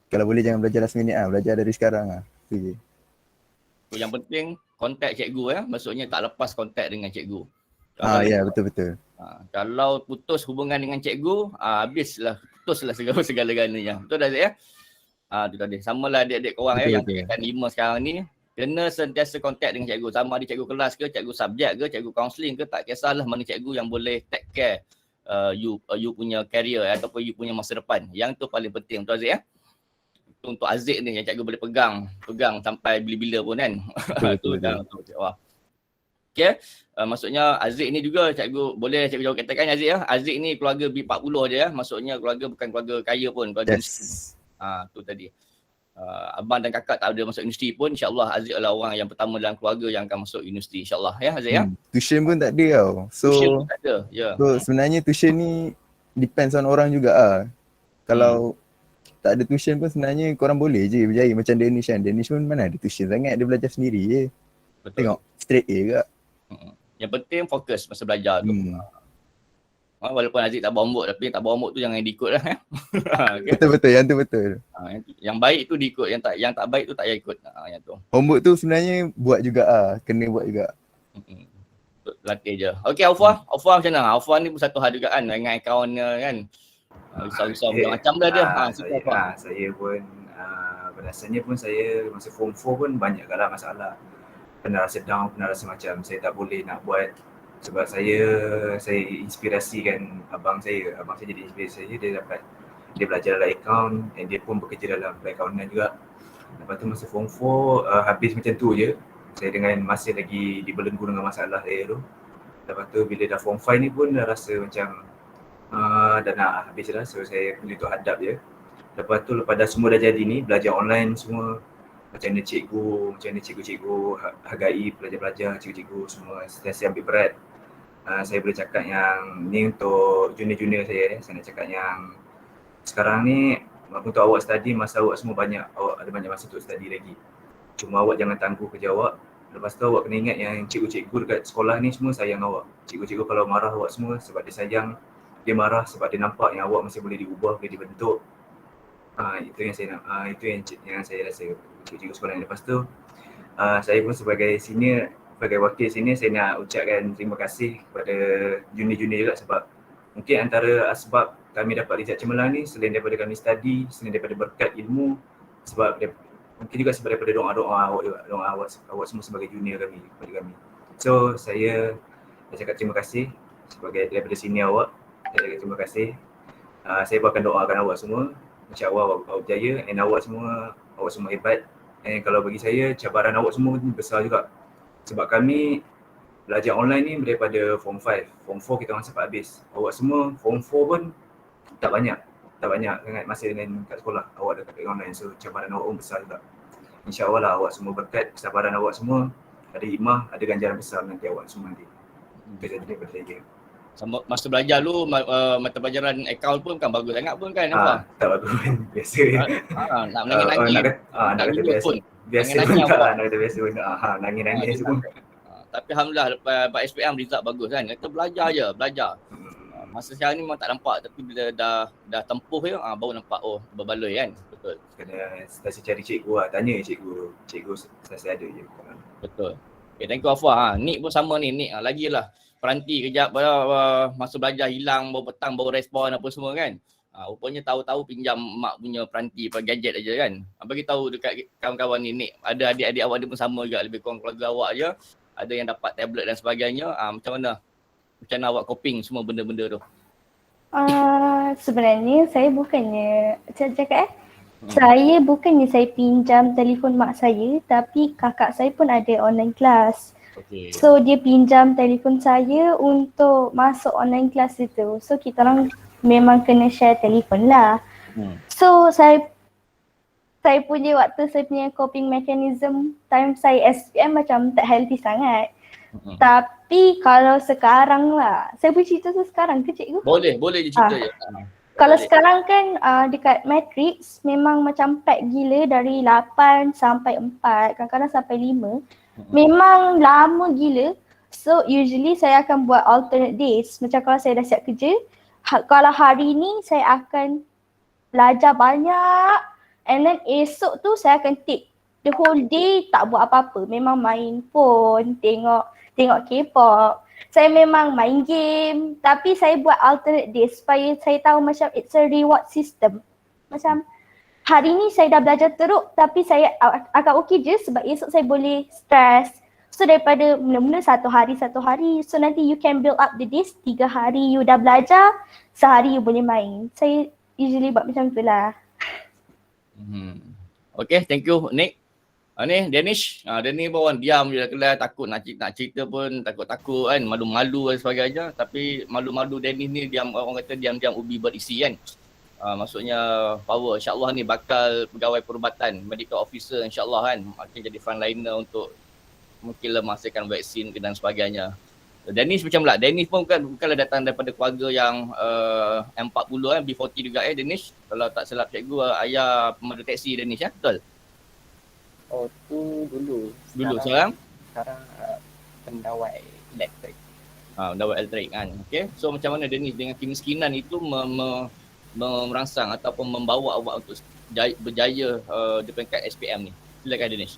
Kalau boleh jangan belajar last minute lah, belajar dari sekarang lah. Tu je. Yang penting kontak cikgu ya, maksudnya tak lepas kontak dengan cikgu. Ya betul-betul. Kalau putus hubungan dengan cikgu, putuslah segala-galanya. Betul tak Zek ya? Itu tadi. Samalah adik-adik korang ya yang tingkatan 5 sekarang ni, kena sentiasa kontak dengan cikgu. Sama ada cikgu kelas ke, cikgu subjek ke, cikgu kaunseling ke, tak kisahlah mana cikgu yang boleh take care you punya career ataupun you punya masa depan. Yang tu paling penting. Betul Zek ya? Untuk Aziz ni yang cikgu boleh pegang sampai bila-bila pun kan. Betul. Okay. Maksudnya Aziz ni juga cikgu jawab katakan Aziz ya. Aziz ni keluarga B40 je ya. Maksudnya keluarga bukan keluarga kaya pun, keluarga tu tadi. Abang dan kakak tak ada masuk universiti pun, insya-Allah Aziz adalah orang yang pertama dalam keluarga yang akan masuk universiti insya-Allah ya Aziz ya. Tuition pun tak ada tau. Tuition pun tak ada. So sebenarnya tuition ni depends on orang juga ah. Kalau tak ada tuition pun sebenarnya korang boleh je berjaya macam Danish kan. Danish pun mana ada tuition sangat, dia belajar sendiri je. Betul. Tengok straight A juga. Yang penting fokus masa belajar tu. Walaupun Aziz tak berhomework, tapi tak berhomework tu jangan diikut lah. Okay. Betul-betul, yang tu betul. Yang baik tu diikut, yang tak baik tu tak payah ikut. Yang tu. Homework tu sebenarnya buat juga kena buat juga. Latih je. Okay, Aufa macam mana? Aufa ni pun satu hal juga kan dengan akaun kan. Risau-risau macam dah dia. Saya pun rasanya pun saya masa form 4 pun banyak lah masalah. Pernah rasa down, pernah rasa macam saya tak boleh nak buat sebab saya inspirasikan abang saya jadi inspirasi saya, dia belajar dalam account dan dia pun bekerja dalam accountant juga. Lepas tu masa form 4 habis macam tu je, saya dengan masih lagi dibelenggu dengan masalah saya tu. Lepas tu bila dah form 5 ni pun dah rasa macam dah nak habis dah, so saya boleh tu hadap je. Lepas tu lepas dah semua dah jadi ni, belajar online semua, macam mana cikgu hargai pelajar-pelajar, cikgu-cikgu semua sentiasa ambil berat. Saya boleh cakap yang ni untuk junior-junior saya nak cakap yang sekarang ni untuk awak study, masa awak semua awak ada banyak masa untuk study lagi. Cuma awak jangan tangguh kerja awak. Lepas tu awak kena ingat yang cikgu-cikgu dekat sekolah ni semua sayang awak. Cikgu-cikgu kalau marah awak semua sebab dia sayang, dia marah sebab dia nampak yang awak masih boleh diubah, boleh dibentuk. Itu yang saya nak, itu yang saya rasa cikgu sekolah ni. Lepas tu saya pun sebagai senior, sebagai wakil senior, saya nak ucapkan terima kasih kepada junior-junior juga sebab mungkin antara asbab kami dapat result cemerlang ni selain daripada kami study, selain daripada berkat ilmu, sebab mungkin juga sebab daripada doa-doa awak juga, doa awak semua sebagai junior kami, kepada kami. So saya cakap terima kasih sebagai daripada senior awak, saya cakap terima kasih. Saya pun akan doakan awak semua, insya-Allah awak berjaya dan awak semua hebat. Dan kalau bagi saya cabaran awak semua besar juga. Sebab kami belajar online ni daripada form 5. Form 4 kita orang sempat habis. Awak semua form 4 pun tak banyak sangat masa dengan kat sekolah. Awak dekat online, so cabaran awak pun besar juga. InsyaAllah lah awak semua berkat, kesabaran awak semua, ada hikmah, ada ganjaran besar nanti awak semua nanti. Itu saja daripada saya. Masa belajar lu mata pelajaran akaun pun kan bagus sangat pun kan? Tak bagus pun, biasa. Nak menangis-nangis. Nak kata biasa. Biasa pun tak lah, nak kata biasa pun. Nangis-nangis semua. Tapi Alhamdulillah lepas SPM result bagus kan. Kata belajar je, belajar. Masa sekarang ni memang tak nampak, tapi bila dah tempuh je baru nampak berbaloi kan. Betul. Kena sentiasa cari cikgu lah, tanya cikgu sentiasa ada je. Betul. Okay, thank you Afwa. Nick pun sama ni, Nick lagi lah. Peranti kejap masa belajar hilang, baru petang baru respon apa semua kan. Rupanya tahu-tahu pinjam mak punya peranti gadget aja kan. Bagi tahu dekat kawan-kawan ni, Nick, ada adik-adik awak dia pun sama juga, lebih kurang keluarga awak je. Ada yang dapat tablet dan sebagainya. Macam mana awak coping semua benda-benda tu? Sebenarnya saya bukannya saya bukannya saya pinjam telefon mak saya, tapi kakak saya pun ada online class. Okay. So dia pinjam telefon saya untuk masuk online class itu. So kita orang memang kena share telefon lah. So saya punya waktu saya punya coping mechanism time saya SPM macam tak healthy sangat. Tapi kalau sekarang lah, saya boleh cerita tu sekarang ke cikgu? Boleh je cerita je. Kalau sekarang kan dekat Matrix memang macam pack gila dari 8 sampai 4, kadang-kadang sampai 5. Memang lama gila. So usually saya akan buat alternate days. Macam kalau saya dah siap kerja, kalau hari ni saya akan belajar banyak, and then esok tu saya akan take the whole day tak buat apa-apa. Memang main phone, tengok K-pop. Saya memang main game, tapi saya buat alternate days supaya saya tahu macam it's a reward system. Macam hari ni saya dah belajar teruk tapi saya akan okey je sebab esok saya boleh stress. So daripada mula-mula satu hari, so nanti you can build up the days, 3 hari you dah belajar, sehari you boleh main. Saya usually buat macam tu lah. Okay, thank you Nick. Ni Danish, Danish pun orang diam je kelas, takut nak cerita pun takut-takut kan, malu-malu dan sebagainya. Tapi malu-malu Danish ni orang kata diam-diam ubi berisi kan. Maksudnya power, insyaAllah ni bakal pegawai perubatan, medical officer insyaAllah kan, akan jadi frontliner untuk mungkin menghasilkan vaksin dan sebagainya. Danish macam lah, Danish pun bukanlah datang daripada keluarga yang M40 kan, B40 juga Danish. Kalau tak silap cikgu, ayah pemandu teksi Danish betul? Oh tu dulu. Sekarang? sekarang pendawai elektrik. Pendawai elektrik kan. Okay. So macam mana Dennis dengan kemiskinan itu merangsang ataupun membawa awak untuk berjaya di peringkat SPM ni? Silakan Dennis.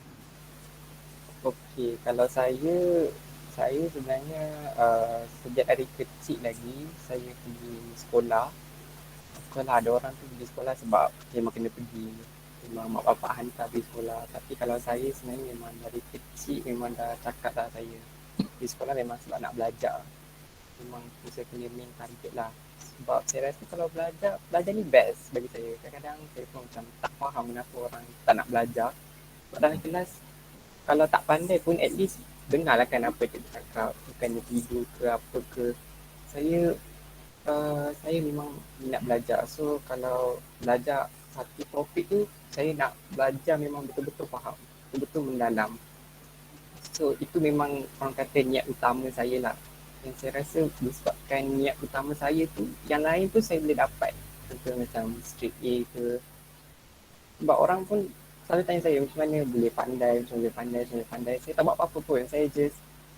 Okey, kalau saya sebenarnya sejak dari kecil lagi saya pergi sekolah. Ada orang tu pergi sekolah sebab memang kena pergi. Memang mak bapak hantar pergi sekolah. Tapi kalau saya sebenarnya memang dari kecil memang dah cakap dah saya. Pergi sekolah memang sebab nak belajar. Memang saya punya main target lah. Sebab saya rasa kalau belajar ni best bagi saya. Kadang-kadang saya pun macam tak faham kenapa orang tak nak belajar. Sebab dalam kelas kalau tak pandai pun at least dengarlah kan apa dia cakap. Bukannya tidur ke apa ke. Saya memang minat belajar. So kalau belajar satu topik tu saya nak belajar memang betul-betul faham. Betul-betul mendalam. So itu memang orang kata niat utama saya lah. Yang saya rasa disebabkan niat utama saya tu, yang lain tu saya boleh dapat. Contoh macam straight A ke. Sebab orang pun selalu tanya saya macam mana boleh pandai, macam boleh pandai. Saya tak buat apa-apa pun, saya just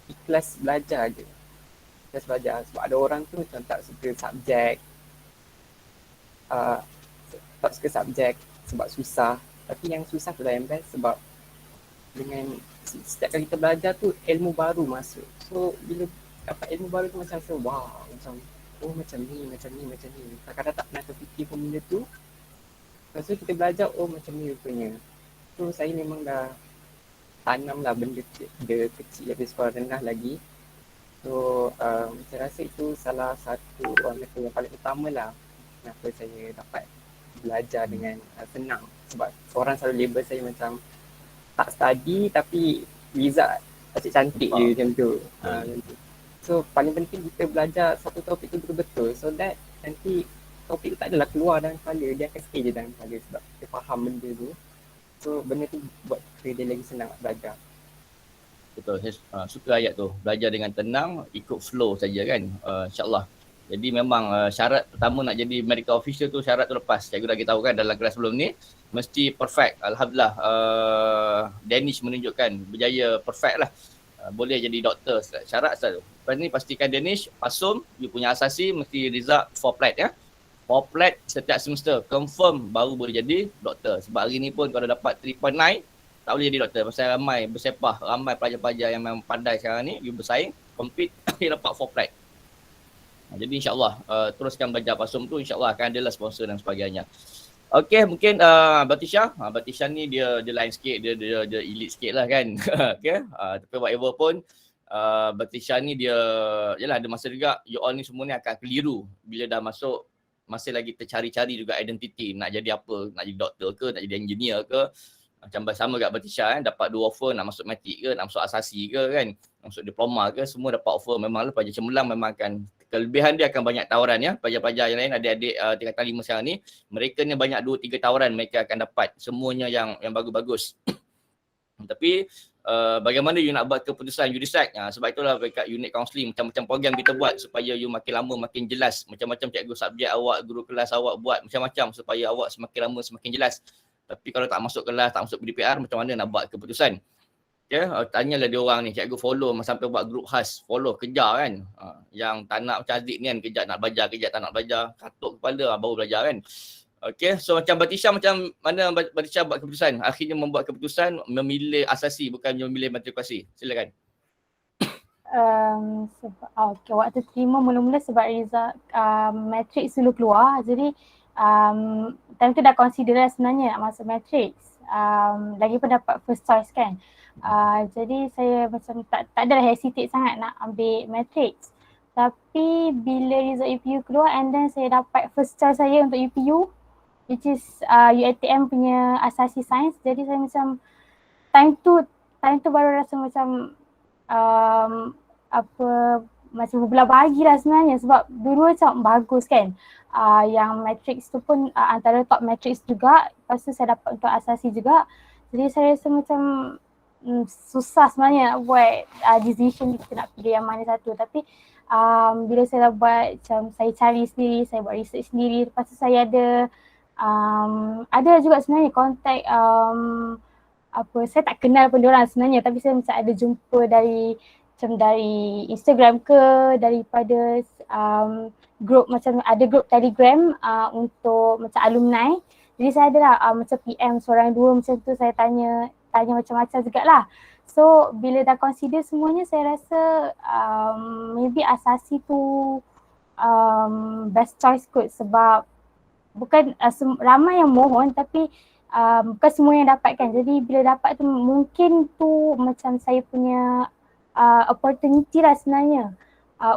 ikhlas belajar je. Ikhlas belajar. Sebab ada orang tu macam tak suka subjek. Tak suka subjek sebab susah. Tapi yang susah tu lah yang best sebab dengan setiap kali kita belajar tu ilmu baru masuk. So bila dapat ilmu baru tu macam rasa wow, macam oh macam ni. Kadang-kadang tak pernah terfikir pun benda tu. Lepas tu kita belajar, oh macam ni rupanya. So saya memang dah tanam lah benda kecil dari sekolah rendah lagi. So saya rasa itu salah satu orang yang paling utama lah kenapa saya dapat belajar dengan senang. Sebab orang selalu label saya macam tak study tapi result asyik cantik je macam tu. So paling penting kita belajar satu topik tu betul-betul so that nanti topik tu tak adalah keluar dalam kepala, dia akan stay je dalam kepala sebab kita faham benda tu. So benda tu buat dia lagi senang nak belajar. Betul, saya suka ayat tu. Belajar dengan tenang, ikut flow saja kan. InsyaAllah. Jadi memang syarat pertama nak jadi medical officer tu syarat tu lepas. Cikgu dah beritahu kan dalam kelas sebelum ni. Mesti perfect. Alhamdulillah Danish menunjukkan berjaya perfect lah. Boleh jadi doktor. Syarat satu. Lepas ni pastikan Danish, pasum, you punya asasi mesti result 4 plat ya. 4 plat setiap semester. Confirm baru boleh jadi doktor. Sebab hari ni pun kalau dapat 3.9 tak boleh jadi doktor. Pasal ramai bersepah, ramai pelajar-pelajar yang memang pandai sekarang ni, you bersaing, compete, dia dapat 4 plat. Jadi insyaAllah teruskan belajar pasum tu, insyaAllah akan adalah sponsor dan sebagainya. Okay, mungkin Batisha ni dia lain sikit, dia elite sikit lah kan. Okay, tapi whatever pun Batisha ni dia, yalah ada masa juga, you all ni semua ni akan keliru bila dah masuk, masih lagi tercari-cari juga identiti, nak jadi apa, nak jadi doktor ke, nak jadi engineer ke. Macam sama kat Batisha kan, dapat 2 offer, nak masuk matrik ke, nak masuk asasi ke kan, nak masuk diploma ke, semua dapat offer. Memanglah pelajar cemerlang memang akan, kelebihan dia akan banyak tawaran ya. Pelajar-pelajar yang lain, adik-adik tingkatan 5 sekarang ni, mereka ni banyak 2-3 tawaran mereka akan dapat, semuanya yang bagus-bagus. Tapi bagaimana you nak buat keputusan, you decide. Sebab itulah dekat unit counselling, macam-macam program kita buat supaya you makin lama makin jelas. Macam-macam cikgu subjek awak, guru kelas awak buat macam-macam supaya awak semakin lama semakin jelas. Tapi kalau tak masuk kelas, tak masuk PDPR, macam mana nak buat keputusan? Okay, tanyalah dia orang ni, cikgu follow sampai buat grup khas, follow, kejar kan. Yang tak nak macam Aziz ni kan, kejar nak belajar, kejar tak nak belajar, katuk kepala baru belajar kan. Okay, so macam Batisha, macam mana Batisha buat keputusan? Akhirnya membuat keputusan memilih asasi bukan memilih matrikulasi. Silakan. Okay, waktu terima mula-mula sebab result matrix dulu keluar. Jadi time tu dah consider lah sebenarnya nak masuk matrix. Lagi pun dapat first choice kan. Jadi saya macam tak adalah hesitate sangat nak ambil matrix. Tapi bila result UPU keluar and then saya dapat first choice saya untuk UPU, which is UiTM punya asasi sains. Jadi saya macam time tu baru rasa macam macam berbelah bagi lah sebenarnya sebab dua-dua macam bagus kan. Yang matrix tu pun antara top matrix juga. Lepas tu saya dapat untuk asasi juga. Jadi saya rasa macam susah sebenarnya nak buat decision kita nak pilih yang mana satu. Tapi bila saya dah buat macam saya cari sendiri, saya buat research sendiri. Lepas tu saya ada juga sebenarnya kontak saya tak kenal pun diorang sebenarnya, tapi saya macam ada jumpa dari Instagram ke, daripada group, macam ada group Telegram untuk macam alumni. Jadi saya ada lah macam PM seorang dua macam tu, saya tanya macam-macam jugalah. So bila dah consider semuanya, saya rasa maybe Asasi tu best choice kot, sebab bukan ramai yang mohon tapi bukan semua yang dapatkan. Jadi bila dapat tu mungkin tu macam saya punya opportunity lah sebenarnya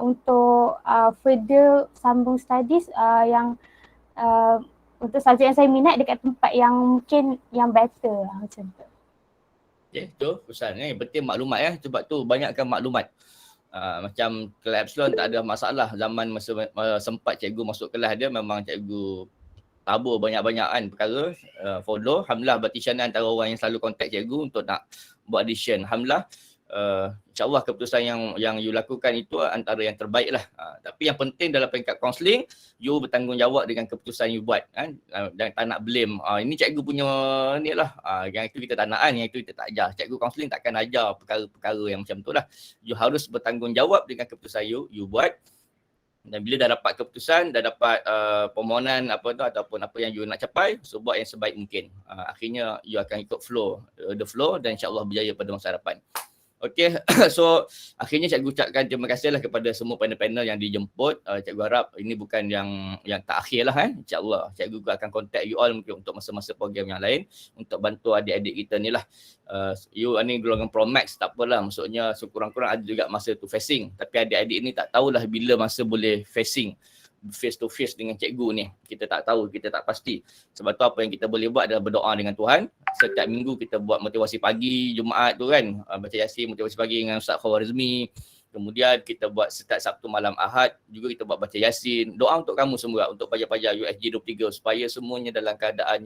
untuk further sambung studies yang untuk subjek yang saya minat dekat tempat yang mungkin yang better macam tu. Okay, tu pesan ni penting maklumat ya. Sebab tu banyakkan maklumat. Macam kelas Epsilon tak ada masalah. Zaman masa sempat cikgu masuk kelas dia, memang cikgu tabur banyak-banyak perkara, follow. Alhamdulillah Batishan antara orang yang selalu contact cikgu untuk nak buat addition. Alhamdulillah. InsyaAllah keputusan yang you lakukan itu antara yang terbaik lah. Tapi yang penting dalam peringkat kaunseling, you bertanggungjawab dengan keputusan you buat kan? Dan tak nak blame. Ini cikgu punya ni lah. Yang itu kita tak nak yang itu kita tak ajar. Cikgu kaunseling takkan ajar perkara-perkara yang macam tu lah. You harus bertanggungjawab dengan keputusan you buat. Dan bila dah dapat keputusan, dah dapat permohonan ataupun apa yang you nak capai, so buat yang sebaik mungkin. Akhirnya you akan ikut the flow dan insyaAllah berjaya pada masa hadapan. Okay, so akhirnya cikgu ucapkan terima kasih lah kepada semua panel-panel yang dijemput. Cikgu harap ini bukan yang tak akhir lah InsyaAllah cikgu juga akan contact you all mungkin untuk masa-masa program yang lain untuk bantu adik-adik kita ni lah. You ni golongan Pro Max tak apalah, maksudnya sekurang-kurang ada juga masa tu facing. Tapi adik-adik ni tak tahulah bila masa boleh facing face to face dengan cikgu ni. Kita tak tahu, kita tak pasti. Sebab tu apa yang kita boleh buat adalah berdoa dengan Tuhan. Setiap minggu kita buat motivasi pagi, Jumaat tu kan, baca Yasin, motivasi pagi dengan Ustaz Khawarizmi. Kemudian kita buat setiap Sabtu malam Ahad juga kita buat baca Yasin. Doa untuk kamu semua, untuk pelajar-pelajar USG 23 supaya semuanya dalam keadaan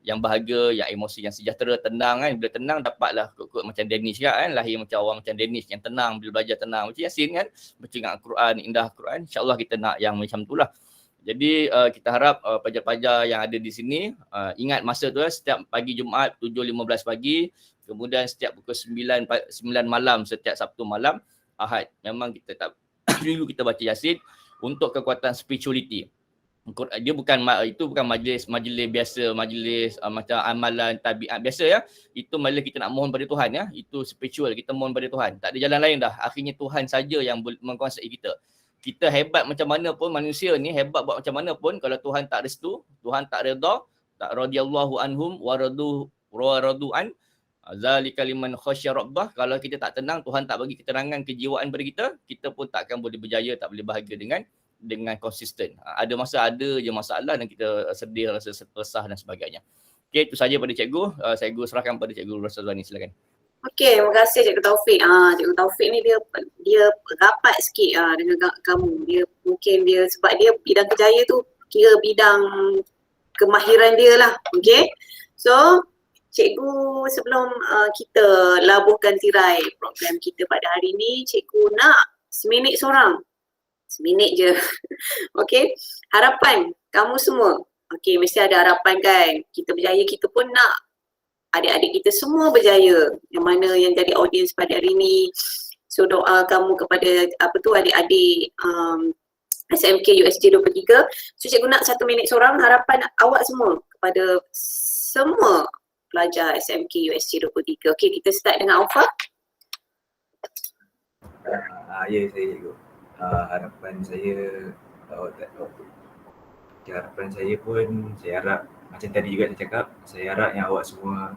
yang bahagia, yang emosi yang sejahtera, tenang kan. Bila tenang dapatlah kot macam Danish kan, lahir macam orang macam Danish yang tenang, bila belajar tenang. Macam Yasin kan, baca dengan Al-Quran, indah Al-Quran. InsyaAllah kita nak yang macam tu lah. Jadi kita harap pelajar-pelajar yang ada di sini ingat masa tu setiap pagi Jumaat 7.15 pagi, kemudian setiap pukul 9 malam setiap Sabtu malam Ahad. Memang kita tak dulu kita baca Yasin untuk kekuatan spirituality. Dia bukan majlis biasa, majlis macam amalan tabiat biasa ya. Itu majlis kita nak mohon pada Tuhan ya. Itu spiritual, kita mohon pada Tuhan. Tak ada jalan lain dah. Akhirnya Tuhan saja yang menguasai kita. Kita hebat macam mana pun, manusia ni hebat buat macam mana pun, kalau Tuhan tak restu, Tuhan tak redha, tak radhiyallahu anhum wa radu an, zalika liman khasya rabbah. Kalau kita tak tenang, Tuhan tak bagi ketenangan kejiwaan pada kita pun tak akan boleh berjaya, tak boleh bahagia dengan konsisten. Ada masa ada je masalah dan kita sedih, rasa resah dan sebagainya. Okey, itu saja pada cikgu. Cikgu serahkan pada Cikgu Rosazwani, silakan. Okey, terima kasih Cikgu Taufik. Cikgu Taufik ni dia rapat sikit dengan kamu. Dia sebab dia bidang kerjaya tu kira bidang kemahiran dia lah. Okey. So, Cikgu sebelum kita labuhkan tirai program kita pada hari ni, Cikgu nak seminit seorang. Seminit je. Okey. Harapan kamu semua. Okey, mesti ada harapan kan. Kita berjaya, kita pun nak adik-adik kita semua berjaya. Yang mana yang jadi audiens pada hari ni. So doa kamu kepada adik-adik SMK USG 23. So cikgu nak 1 minit seorang harapan awak semua kepada semua pelajar SMK USG 23. Okey, kita start dengan Aufa. Ya, saya cikgu. Harapan saya harapan saya pun, saya harap macam tadi juga saya cakap, saya harap yang awak semua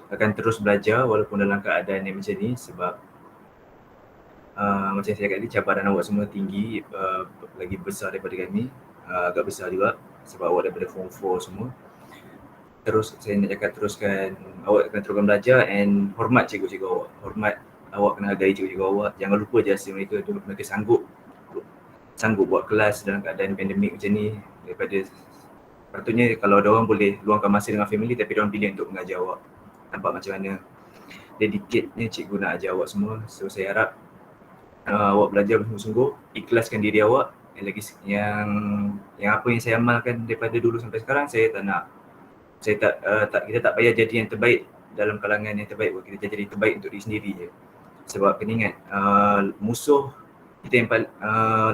akan terus belajar walaupun dalam keadaan yang macam ni, sebab macam saya cakap tadi, cabaran awak semua tinggi, lagi besar daripada kami, agak besar juga sebab awak daripada form 4 semua. Terus saya nak cakap teruskan, awak akan teruskan belajar and hormat cikgu-cikgu awak, hormat, awak kena hargai cikgu-cikgu awak. Jangan lupa jasa mereka sanggup buat kelas dalam keadaan pandemik macam ni. Daripada patutnya kalau ada orang boleh luangkan masa dengan family, tapi dia orang pilih untuk mengajar awak. Nampak macam mana dedicate-nya cikgu nak ajar awak semua. So saya harap awak belajar bersungguh-sungguh, ikhlaskan diri awak. Yang apa yang saya amalkan daripada dulu sampai sekarang, saya tak nak, kita tak payah jadi yang terbaik dalam kalangan yang terbaik, kita jadi terbaik untuk diri sendiri je. Sebab kena ingat musuh kita yang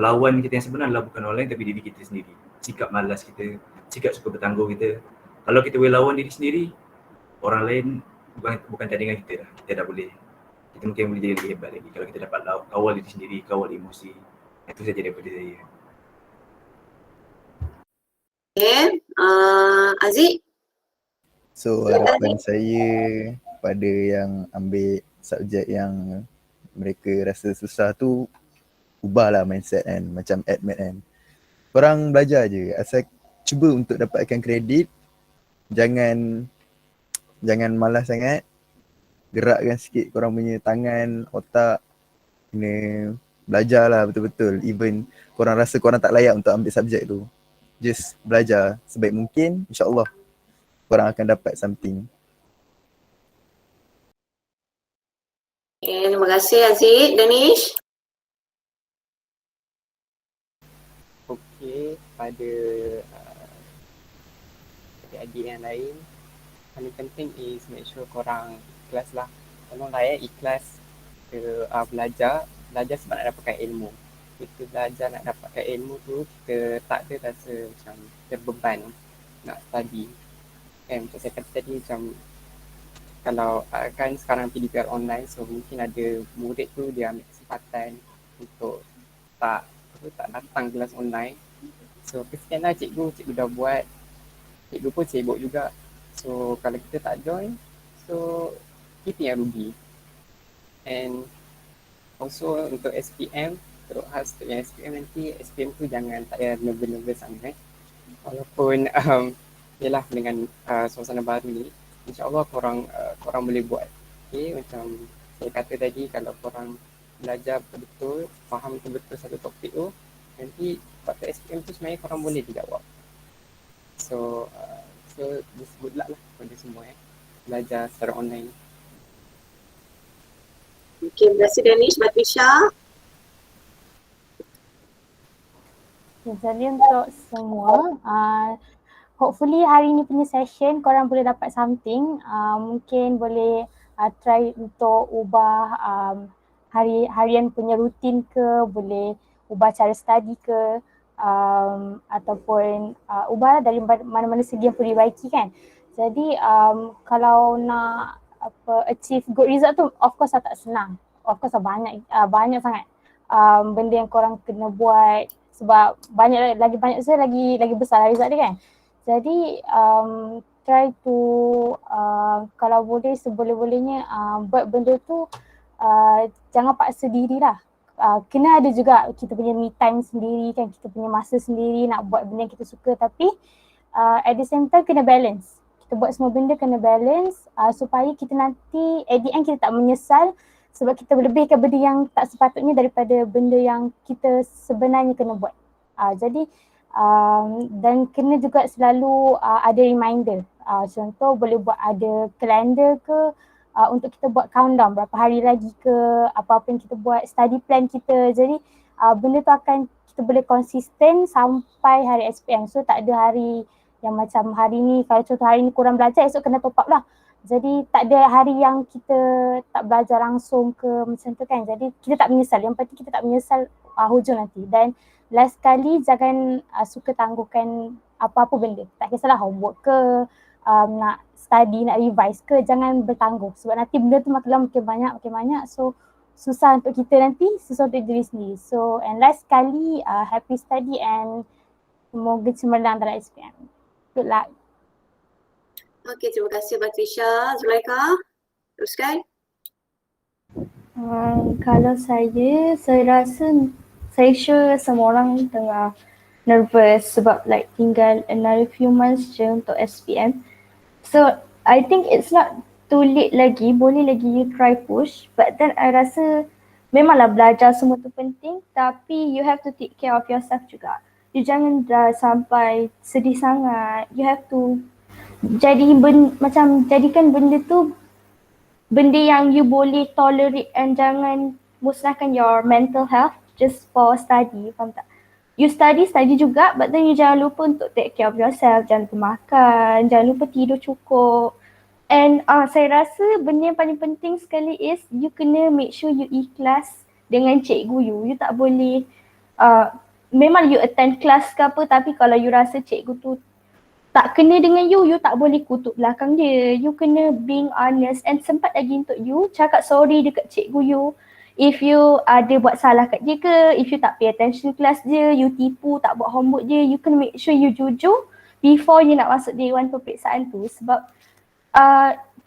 lawan kita yang sebenar adalah bukan orang lain tapi diri kita sendiri. Sikap malas kita, sikap suka bertangguh kita. Kalau kita boleh lawan diri sendiri, orang lain bukan tandingan kita dah. Kita dah boleh, kita mungkin boleh jadi lebih hebat lagi kalau kita dapat kawal diri sendiri, kawal emosi. Itu saja daripada saya. Okay, Aziz? So harapan saya pada yang ambil subjek yang mereka rasa susah tu, ubahlah mindset kan, macam AdMed kan. Korang belajar je, asal cuba untuk dapatkan kredit, jangan malas sangat, gerakkan sikit korang punya tangan, otak, kena belajarlah betul-betul. Even korang rasa korang tak layak untuk ambil subjek tu, just belajar sebaik mungkin, insyaAllah korang akan dapat something. Okay, terima kasih Aziz. Danish? Okay, pada adik-adik yang lain, paling penting is make sure korang ikhlas lah. Tolonglah ikhlas belajar sebab nak dapatkan ilmu. Kita belajar nak dapatkan ilmu tu, kita tak ada rasa macam terbeban nak study. Macam saya kata tadi, macam kalau kan sekarang PDPR online, so mungkin ada murid tu dia ambil kesempatan untuk tak datang kelas online. So kesianlah cikgu dah buat, cikgu pun sibuk juga. So kalau kita tak join, so kita yang rugi. And also untuk SPM, teruk khas untuk yang SPM nanti, SPM tu jangan tak payah nervous sangat. Walaupun yelah dengan suasana baru ni, insyaAllah korang boleh buat. Okay, macam saya kata tadi, kalau korang belajar betul, faham betul satu topik tu, nanti waktu SPM tu sebenarnya korang boleh dijawab. So just good luck lah pada semua belajar secara online. Okay, terima kasih Danish. Batrisha? Jadi untuk semua, hopefully hari ni punya session korang boleh dapat something. Mungkin boleh try untuk ubah harian punya rutin ke, boleh ubah cara study ke, ataupun ubah dari mana-mana segi yang perlu dibaiki kan. Jadi kalau nak achieve good result tu, of course tak senang. Of course banyak sangat benda yang korang kena buat, sebab lagi banyak saya lagi besar result dia kan. Jadi try to kalau boleh seboleh-bolehnya buat benda tu jangan paksa diri lah. Kena ada juga kita punya me time sendiri kan, kita punya masa sendiri nak buat benda yang kita suka, tapi at the same time kena balance. Kita buat semua benda kena balance supaya kita nanti at the end kita tak menyesal sebab kita melebihkan benda yang tak sepatutnya daripada benda yang kita sebenarnya kena buat. Jadi dan kena juga selalu ada reminder. Contoh boleh buat ada kalender ke, untuk kita buat countdown berapa hari lagi ke, apa-apa yang kita buat, study plan kita. Jadi benda tu akan kita boleh konsisten sampai hari SPM. So tak ada hari yang macam hari ni, kalau contoh hari ni kurang belajar, esok kena top up lah. Jadi tak ada hari yang kita tak belajar langsung ke macam tu kan. Jadi kita tak menyesal, yang penting kita tak menyesal hujung nanti. Dan last kali jangan suka tangguhkan apa-apa benda. Tak kisahlah homework ke, nak study, nak revise ke, jangan bertangguh. Sebab nanti benda tu makin lama makin banyak. So susah untuk kita nanti, susah untuk diri sendiri. So and last kali happy study and semoga cemerlang dalam SPM. Good luck. Okay, terima kasih Batrisha. Zulaikha, teruskan. Kalau saya rasa saya sure semua orang tengah nervous sebab like tinggal another few months je untuk SPM. So I think it's not too late lagi, boleh lagi you try push, but then I rasa memanglah belajar semua tu penting, tapi you have to take care of yourself juga. You jangan dah sampai sedih sangat. You have to jadikan benda tu benda yang you boleh tolerate, and jangan musnahkan your mental health just for study, faham tak? You study juga, but then you jangan lupa untuk take care of yourself, jangan lupa makan, jangan lupa tidur cukup. And saya rasa benda yang paling penting sekali is you kena make sure you ikhlas dengan cikgu you. You tak boleh, memang you attend kelas ke apa, tapi kalau you rasa cikgu tu tak kena dengan you, you tak boleh kutuk belakang dia. You kena being honest and sempat lagi untuk you cakap sorry dekat cikgu you. If you ada buat salah kat dia ke, if you tak pay attention kelas dia, you tipu, tak buat homework dia, you kena make sure you jujur before you nak masuk dewan peperiksaan tu. Sebab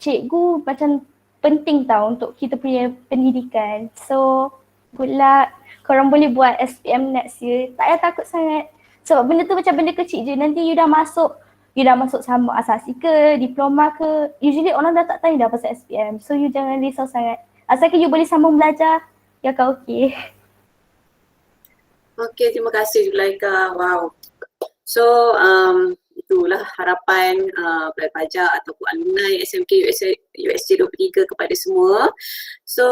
cikgu macam penting tau untuk kita punya pendidikan. So good luck. Korang boleh buat SPM next year. Tak payah takut sangat. Sebab benda tu macam benda kecil je. Nanti you dah masuk sama asasi ke, diploma ke. Usually orang dah tak tanya dah pasal SPM. So you jangan risau sangat. Asalkan you boleh sambung belajar, you akan okay. Okay, terima kasih Zulaika. Wow. So itulah harapan pelajar pajak ataupun alumni SMK USJ 23 kepada semua. So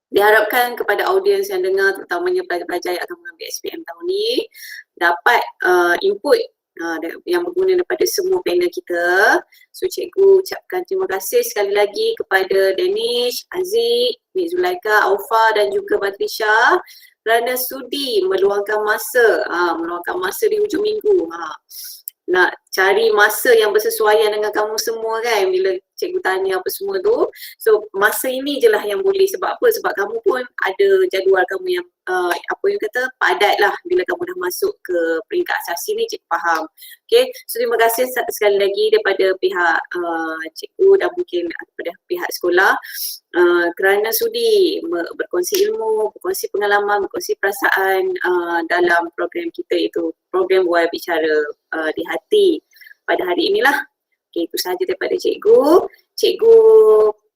diharapkan kepada audiens yang dengar, terutamanya pelajar-pelajar yang akan mengambil SPM tahun ni, dapat input yang berguna daripada semua panel kita. So cikgu ucapkan terima kasih sekali lagi kepada Danish, Aziz, Nik Zulaika, Aufa dan juga Batrisha kerana sudi meluangkan masa di hujung minggu. Nak cari masa yang bersesuaian dengan kamu semua kan bila cikgu tanya apa semua tu. So masa ini je lah yang boleh. Sebab apa? Sebab kamu pun ada jadual kamu yang apa yang kata padat lah bila kamu dah masuk ke peringkat asasi ni, cikgu faham. Okay, so terima kasih sekali lagi daripada pihak cikgu dan mungkin daripada pihak sekolah kerana sudi berkongsi ilmu, berkongsi pengalaman, berkongsi perasaan dalam program kita, iaitu program Bual Bicara di Hati pada hari inilah. Okay, itu sahaja daripada cikgu. Cikgu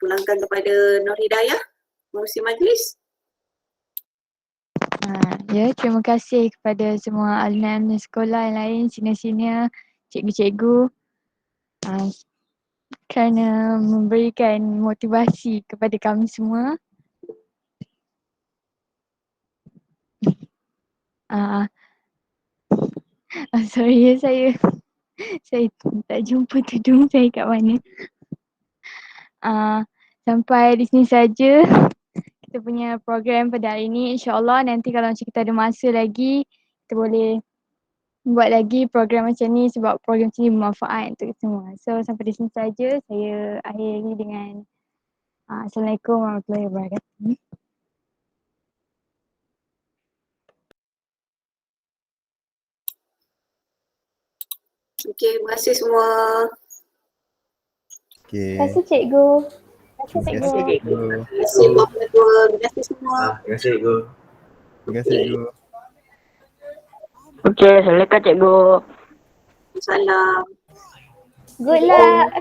pulangkan kepada Nur Hidayah, pengerusi majlis. Ya, terima kasih kepada semua alumni sekolah yang lain, senior-senior, cikgu-cikgu kerana memberikan motivasi kepada kami semua. Sorry ya, saya tak jumpa tudung saya kat mana. Sampai di sini saja kita punya program pada hari ini. InsyaAllah nanti kalau macam kita ada masa lagi, kita boleh buat lagi program macam ni sebab program macam ni bermanfaat untuk kita semua. So sampai di sini saja, saya akhiri dengan Assalamualaikum warahmatullahi wabarakatuh. Okay, terima kasih semua. Okay. Terima kasih cikgu. Terima kasih cikgu. Terima kasih Puan Ketua. Terima kasih semua. Terima kasih cikgu. Terima kasih cikgu. Okay, Assalamualaikum cikgu. Salam. Good luck.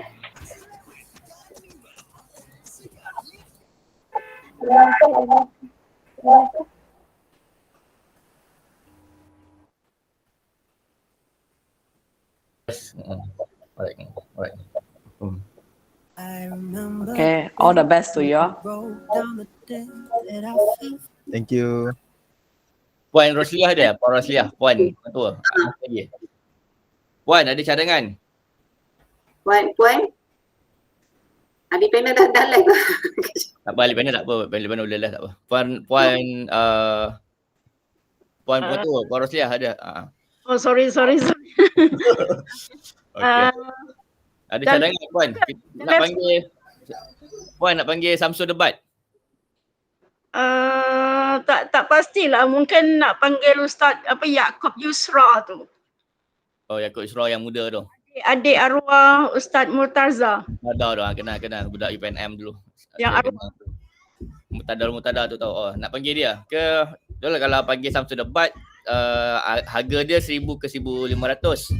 Alright. Okay, all the best to you. Thank you. Puan Rosliah ada? Puan Rosliah, Puan Ketua. Puan ada cadangan? Puan? Habis panel dah live lah. Tak balik panel tak apa, panel boleh lah tak apa. Puan Ketua, Puan Rosliah ada? Oh sorry. Okay. Ada cadangan Puan? Nak panggil Samsul debat? Tak pastilah, mungkin nak panggil Ustaz Yaakob Yusra tu. Oh, Yaakob Yusra yang muda tu. Adik arwah Ustaz Murtaza. Ada kenal budak UPNM dulu. Yang arwah. Murtada tu tahu. Oh, nak panggil dia ke? Betul kalau panggil Samsul debat, harga dia 1,000 ke 1,500.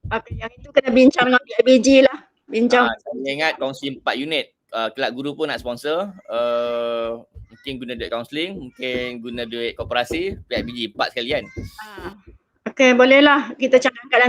Okay, yang itu kena bincang dengan PIBG lah. Saya ingat kongsi 4 unit. Kelab guru pun nak sponsor. Mungkin guna duit kaunseling, mungkin guna duit koperasi, PIBG 4 sekalian. Okay, bolehlah kita cadangkan